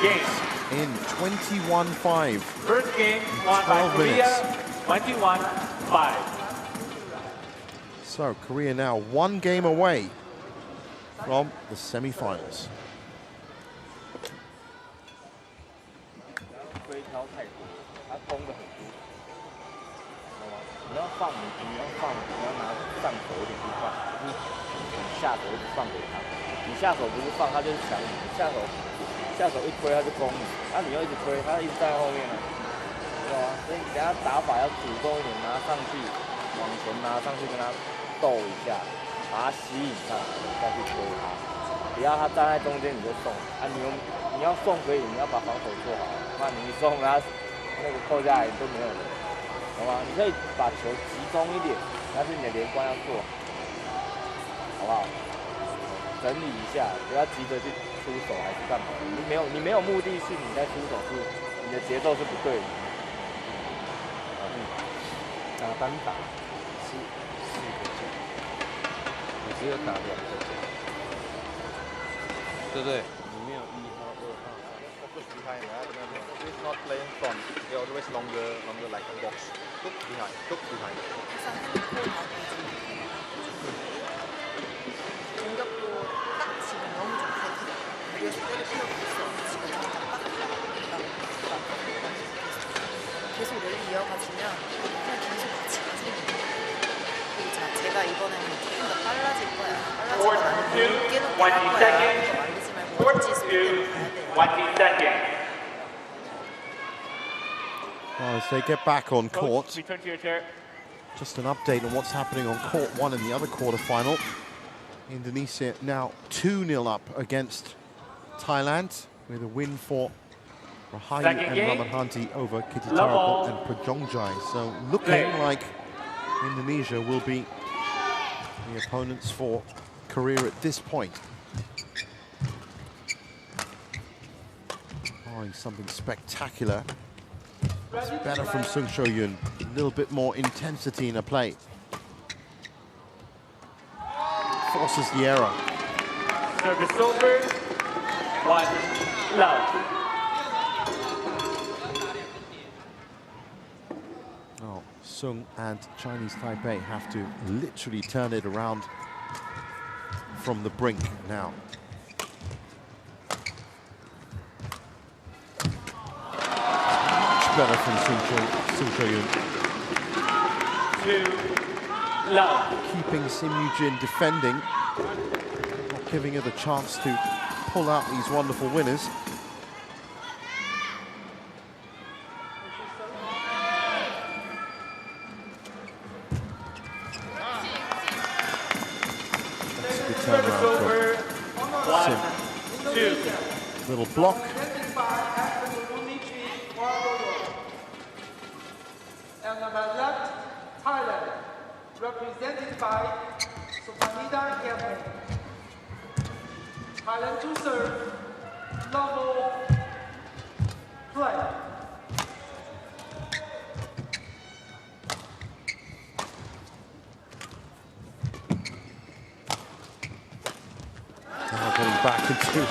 Game. In 21-5. First game won by Korea, 21-5. So Korea now 1 game away from the semi-finals. 下手一推他就攻你，你又一直推，他一直站在后面了，知道吗？所以你等下打法要主动一点，拿上去，往前拿上去跟他斗一下，把他吸引上来，再去推他，不要他站在中间你就送，你要送可以，你要把防守做好，那你一送他那个扣下来都没有人，好吗？你可以把球集中一点，但是你的连贯要做好，好不好？整理一下，不要急着去出手还是干嘛？你没有目的性，你在出手是你的节奏是不对的。打单打4个键，你只有打2个键，对不对？你没有1号、2号、3。Focus behind, yeah. It's not playing front. They always longer like a box. Hook behind. 공격도 딱 지금 너무 좋거든. 그래서 때릴 필요가 없어. 지금 진짜 빡. 계속 랠리 이어가지면 그냥 계속 같이 가세요. 그리고 제가 이번에는 조금 더 빨라질 거야. 빨라지면 늦게 갈 거야. 말리지 말고 어찌 속도로 가야 돼. Well, as they get back on court, Coach, return to your chair. just an update on what's happening on court 1 in the other quarterfinal. Indonesia now 2-0 up against Thailand with a win for Rahayu and Ramadhanti over Kitty-Tarapo and Prajongjai. So looking like Indonesia will be the opponents for Korea at this point. Trying something spectacular. It's better from Sho-yun. A little bit more intensity in the play. Forces the error. Service over. 1 love. Oh, Sung and Chinese Taipei have to literally turn it around from the brink now. Much better from Sho-yun. 2 love. Keeping Yu-jin defending, not giving her the chance to pull out these wonderful winners. That's a good turnaround from Sim. Little block. And on my left, Thailand, represented by Sopanida Cameron. Thailand to serve, level play. Now getting back into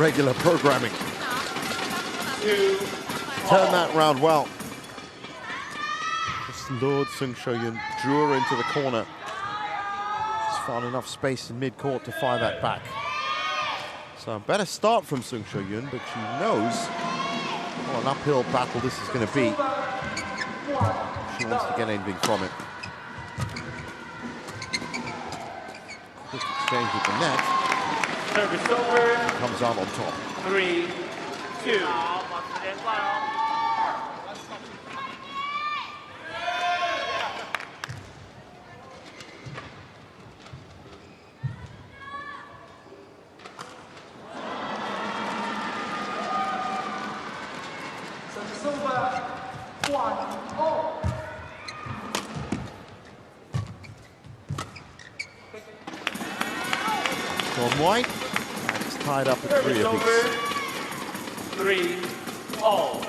regular programming. 2 Turn that round well. Just lured Sho-yun, drew her into the corner. Just found enough space in mid-court to fire that back. So a better start from Sho-yun, but she knows what an uphill battle this is going to be. She wants to get anything from it. Quick exchange with the net. Service over. Comes out on top. 3 2. Gone wide. And it's tied up at 3 apiece. 3 all.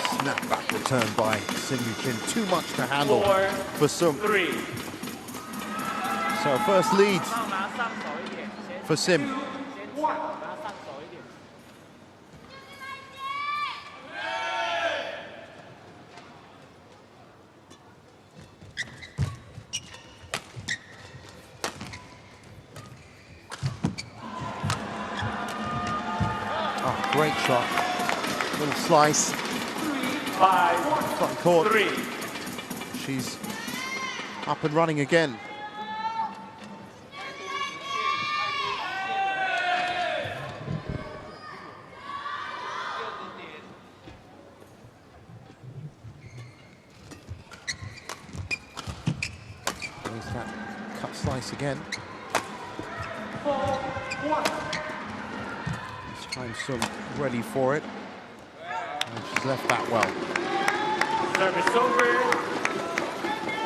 Snapback return by Yu-jin. Too much to handle 4 for Sung. 3. So first lead for Sim. Oh, great shot. Little slice. 5 Front court. 3. She's up and running again. There's that cut slice again. 4-1. This time Sung ready for it. And she's left that well. Service over.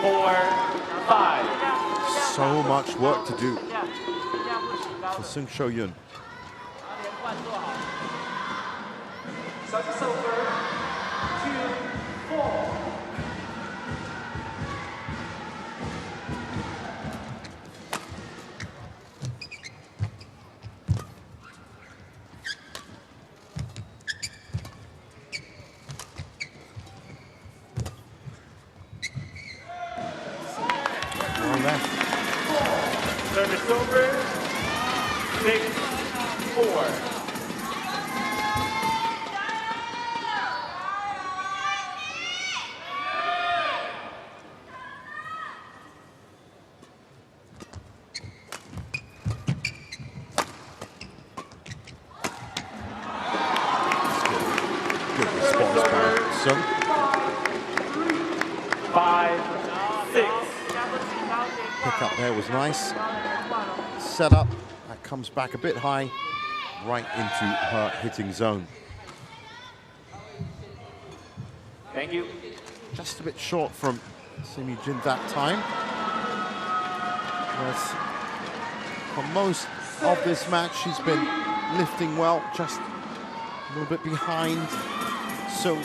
4 5. So much work to do for Sho-yun. Service over. 2-4. Service over. 6 4. Good response by Sung. 5 6. Pick up there was nice. Set up, that comes back a bit high, right into her hitting zone. Thank you. Just a bit short from Yu-jin that time. Whereas for most of this match, she's been lifting well, just a little bit behind. So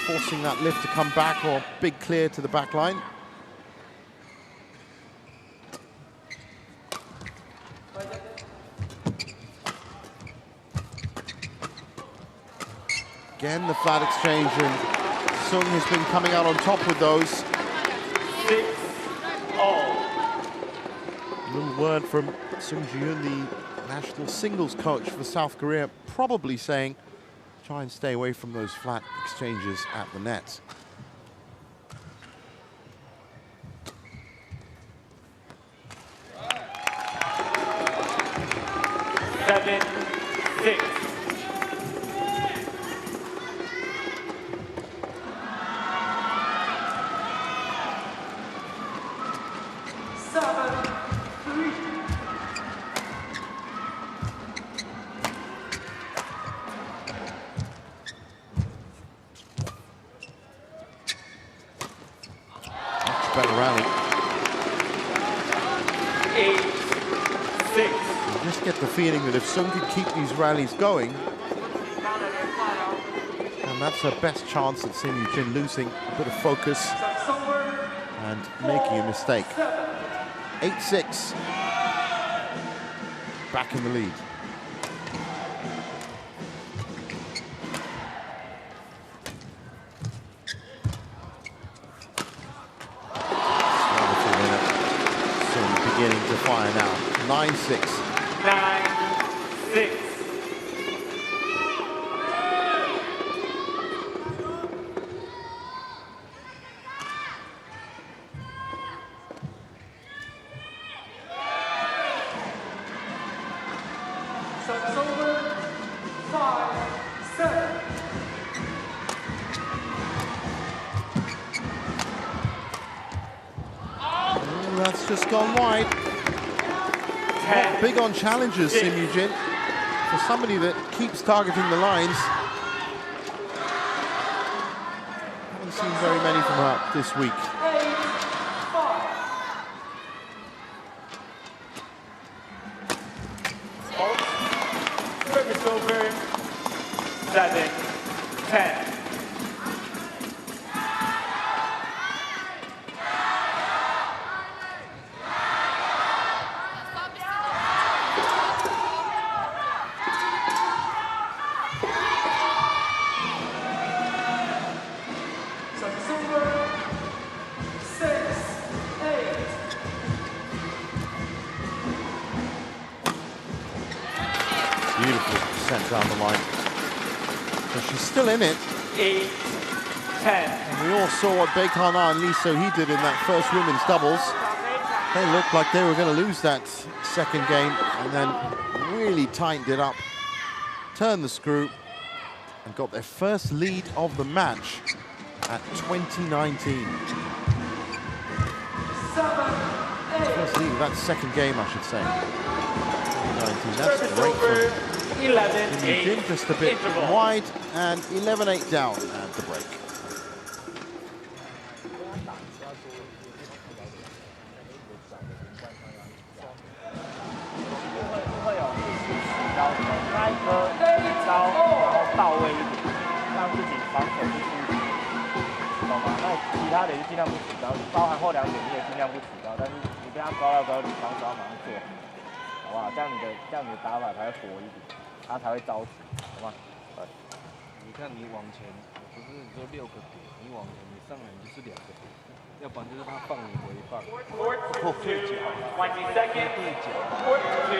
forcing that lift to come back, or big clear to the back line. Again, the flat exchange, and Sung has been coming out on top with those. 6-all. A little word from Sung-ji-yoon, the national singles coach for South Korea, probably saying, try and stay away from those flat exchanges at the net. Seven, 6. Better rally. 8-6. You just get the feeling that if Sung can keep these rallies going, and that's her best chance at seeing Yu-jin losing a bit of focus and making a mistake. 8-6. Back in the lead. Beginning to fire now. 9-6. 9-6. Service over. 5-7. That's just gone wide. Not big on challenges, Yu-jin. For somebody that keeps targeting the lines, haven't seen very many from her this week. 8-5. Service over. 7-10. Beautiful sent down the line. So she's still in it. 8-10. And we all saw what Baek and So-hee did in that first women's doubles. They looked like they were going to lose that second game, and then really tightened it up, turned the screw, and got their first lead of the match at 2019. First lead of that second game, I should say. 2019. That's great for 11-8. just a bit wide, and 11-8 down at the break.你看你往前，不是你说6个点，你往前你上来你就是2个点，要不然就是他放你回放，后退脚， 20 seconds. 对脚， Court 2,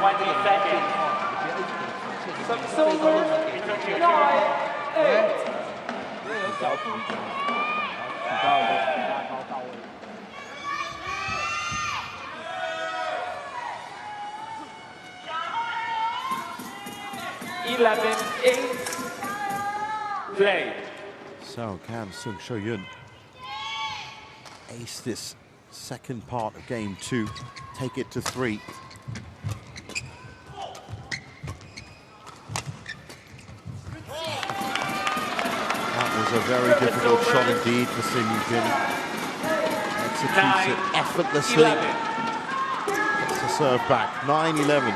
20 seconds. 你不要一直给前面， Service over. Return to your turn. 因为有角度，起到的拉高到位。 11-8. Play. So can Sho-yun ace this second part of game 2, take it to 3. very difficult shot indeed for Yu-jin. Executes it effortlessly. Gets the serve back, 9-11.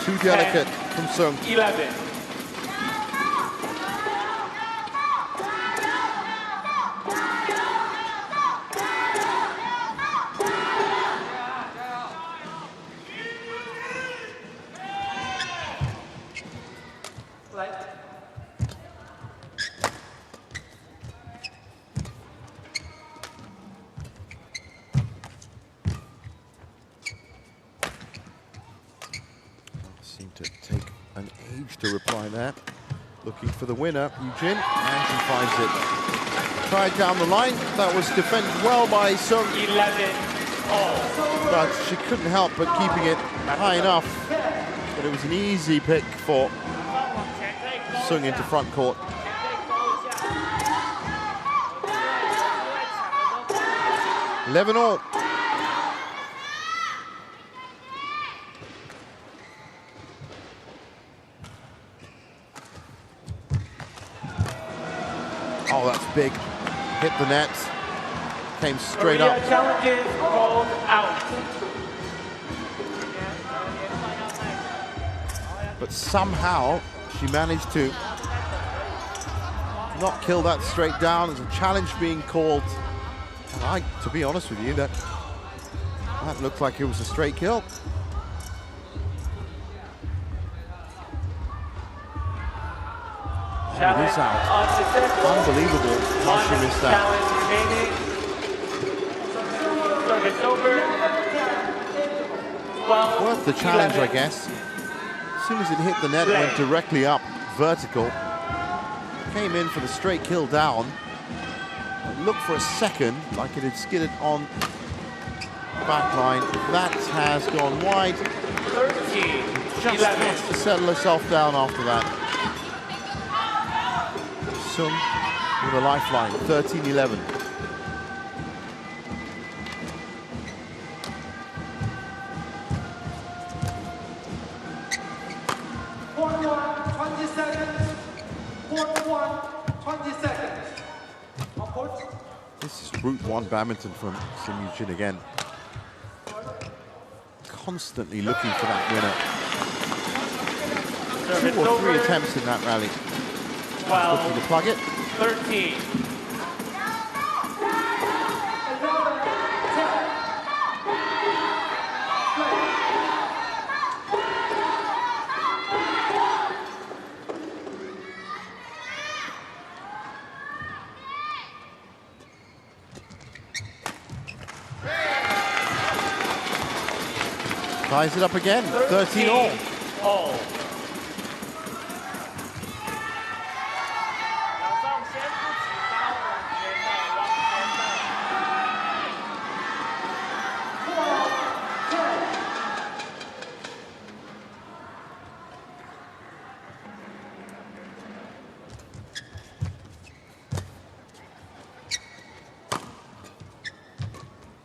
Too delicate from Sung. 11. Seemed to take an age to reply there. Looking for the winner, Yu-jin, and she finds it. Tried down the line. That was defended well by Sung. 11. But she couldn't help but keeping it high enough. But it was an easy pick for Sung into front court. 11-all. Oh, that's big. Hit the net. Came straight up. Challenges rolled out. But somehow she managed to not kill that straight down. There's a challenge being called. And to be honest with you, that looked like it was a straight kill. It is out. Unbelievable how she missed that. Service over. 12, Worth the challenge, 11. I guess. As soon as it hit the net, it went directly up, vertical. Came in for the straight kill down. It looked for a second like it had skidded on back line. That has gone wide. 13, Just 11. has to settle herself down after that. Sung with a lifeline, 13-11. This is Route 1 badminton from Yu-jin again. Constantly looking for that winner. 2 or 3 attempts in that rally. 12, Looking to plug it. 13. Ties it up again, 13-all. All.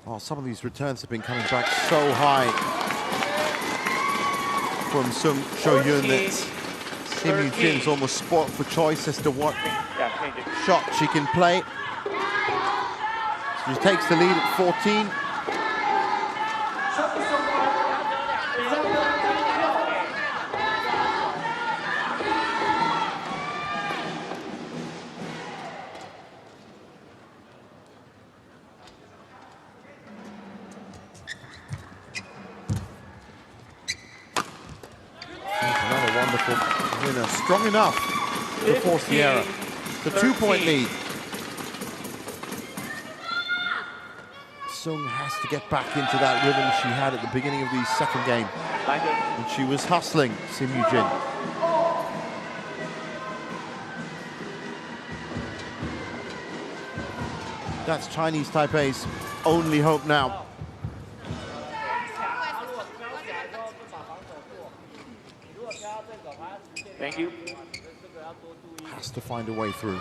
Oh, some of these returns have been coming back so high from Sho-yun that Yu-jin's almost spot for choice as to what shot she can play. She takes the lead at 14. Winner, strong enough to force the error. The 2-point lead. Sung has to get back into that rhythm she had at the beginning of the second game. And she was hustling Yu-jin. That's Chinese Taipei's only hope now. Thank you. Has to find a way through.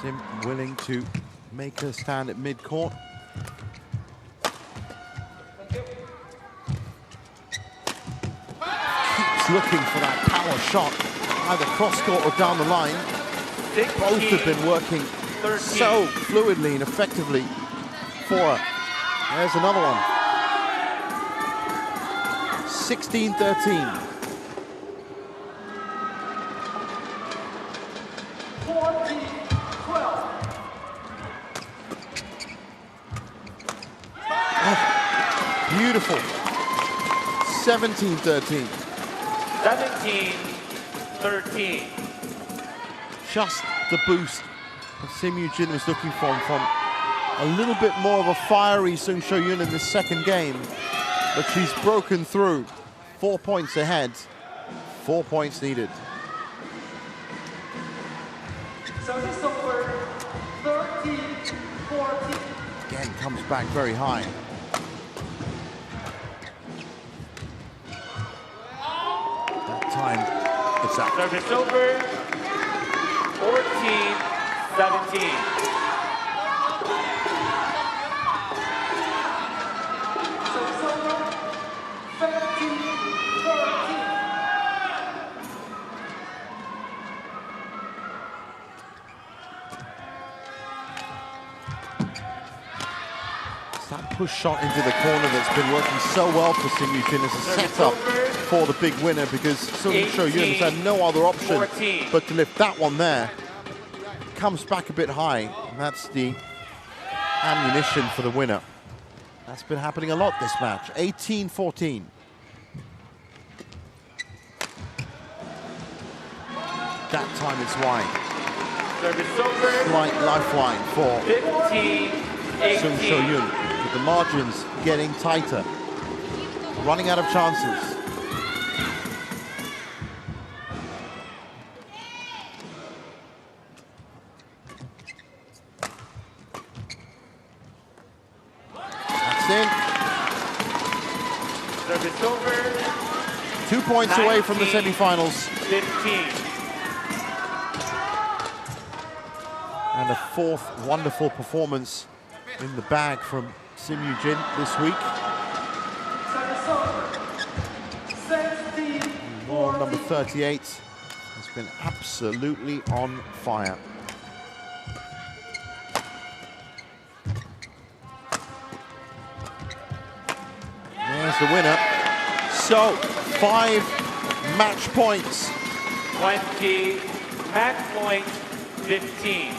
Sim willing to make her stand at mid-court. Keeps looking for that power shot, either cross-court or down the line. Both have been working 13. so fluidly and effectively for her. There's another one. 16-13. 14-12. Beautiful. 17-13. 17-13. Just the boost that Sim Yu-jin was looking for from a little bit more of a fiery Sho-yun in this second game. But she's broken through. 4 points ahead. 4 points needed. Service over 13-14. Again, comes back very high. That time, it's out. Service over. 14-17. Service over 15-14. It's that push shot into the corner that's been working so well for Sim Yu-jin as a setup for the big winner, because Sho-yun has had no other option 14. but to lift that one there. Comes back a bit high, and that's the ammunition for the winner. That's been happening a lot this match. 18-14. That time it's wide. Service over. Slight lifeline for 15-18. Sho-yun, with the margins getting tighter. Running out of chances. That's in. Service over. 2 points away from the semi-finals. 15. And a fourth wonderful performance in the bag from Sim Yu-jin this week. Service over 16-14. World number 38 has been absolutely on fire. There's the winner. So, 5 match points. 20. Match point 15.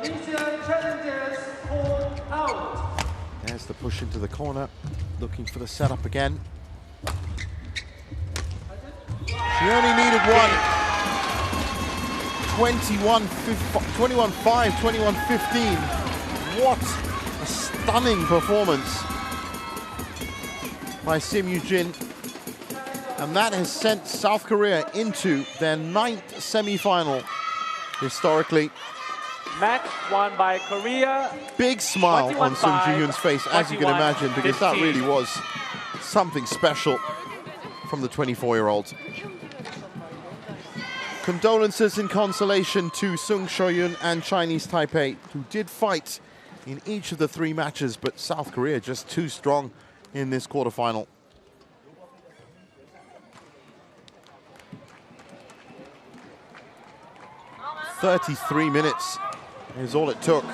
Indonesian challengers pulled out. There's the push into the corner, looking for the setup again. She only needed one. 21-5, 21-15. What a stunning performance by Sim Yu-jin. And that has sent South Korea into their 9th semi-final historically. Match won by Korea. Big smile on Sung Ji-yoon's face, as you can imagine, because that 21-15. really was something special from the 24-year-old. Condolences and consolation to Sung Sho-yun and Chinese Taipei, who did fight in each of the 3 matches, but South Korea just too strong in this quarterfinal. "33 minutes is all it took."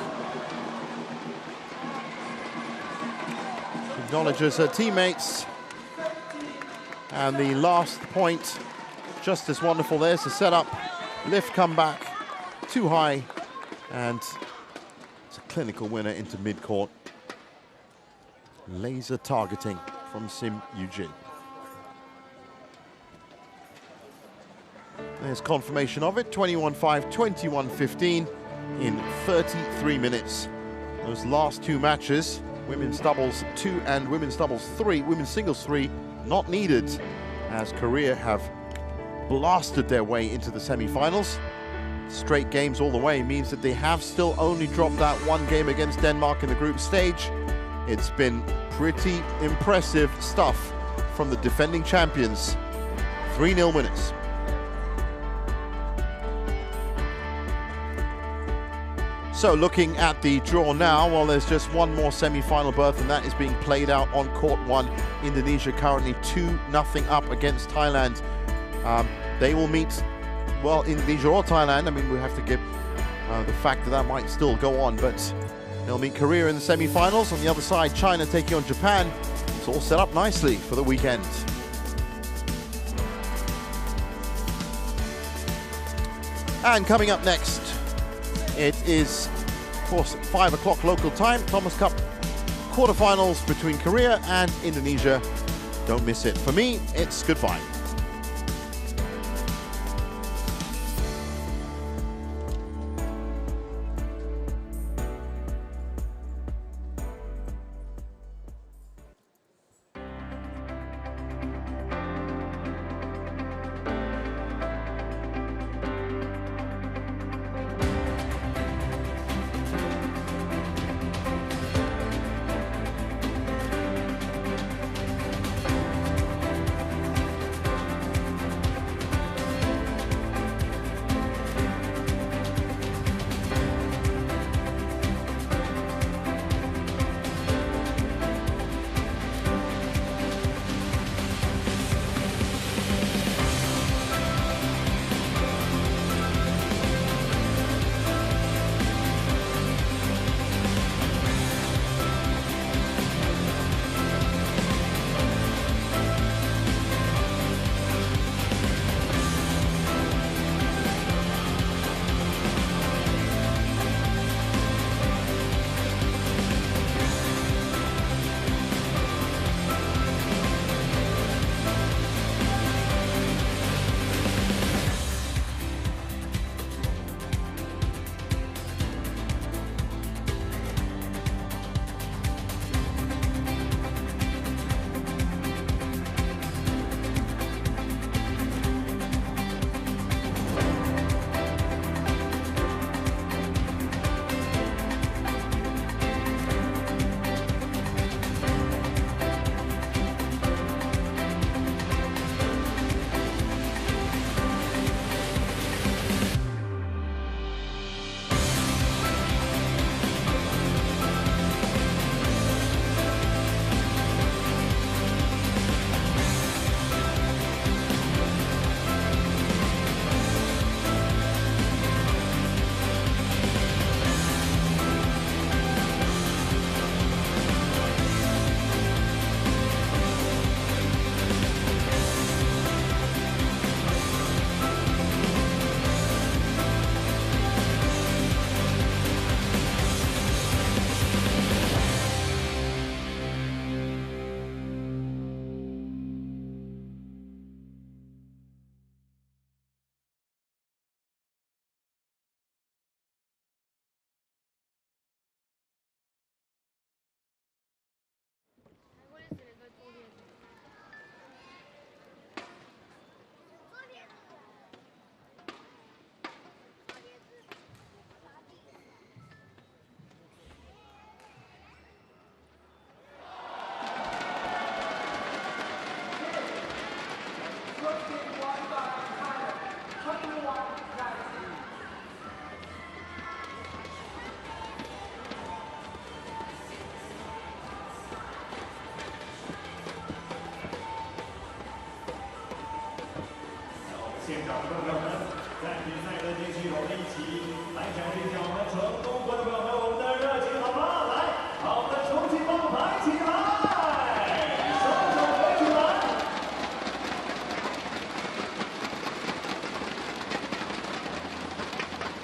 Acknowledges her teammates. And the last point, just as wonderful. There's the setup. Lift, come back, too high. And it's a clinical winner into mid-court. Laser targeting from Sim Yu-jin. There's confirmation of it. 21-5, 21-15 in 33 minutes. Those last 2 matches, women's doubles 2 and women's doubles 3, women's singles 3, not needed, as Korea have blasted their way into the semi-finals. straight games all the way means that they have still only dropped out one game against Denmark in the group stage. It's been pretty impressive stuff from the defending champions. 3-0 winners. So looking at the draw now, well, there's just one more semi-final berth, and that is being played out on court 1. Indonesia currently 2-0 up against Thailand. They will meet, well, Indonesia or Thailand. I mean, we have to give the fact that that might still go on, but they'll meet Korea in the semi-finals. On the other side, China taking on Japan. It's all set up nicely for the weekend. And coming up next, it is, of course, 5 o'clock local time, Thomas Cup quarterfinals between Korea and Indonesia. Don't miss it. For me, it's goodbye.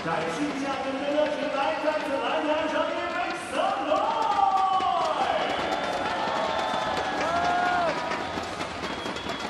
在新疆的热情来，再次来燃烧，因为什么？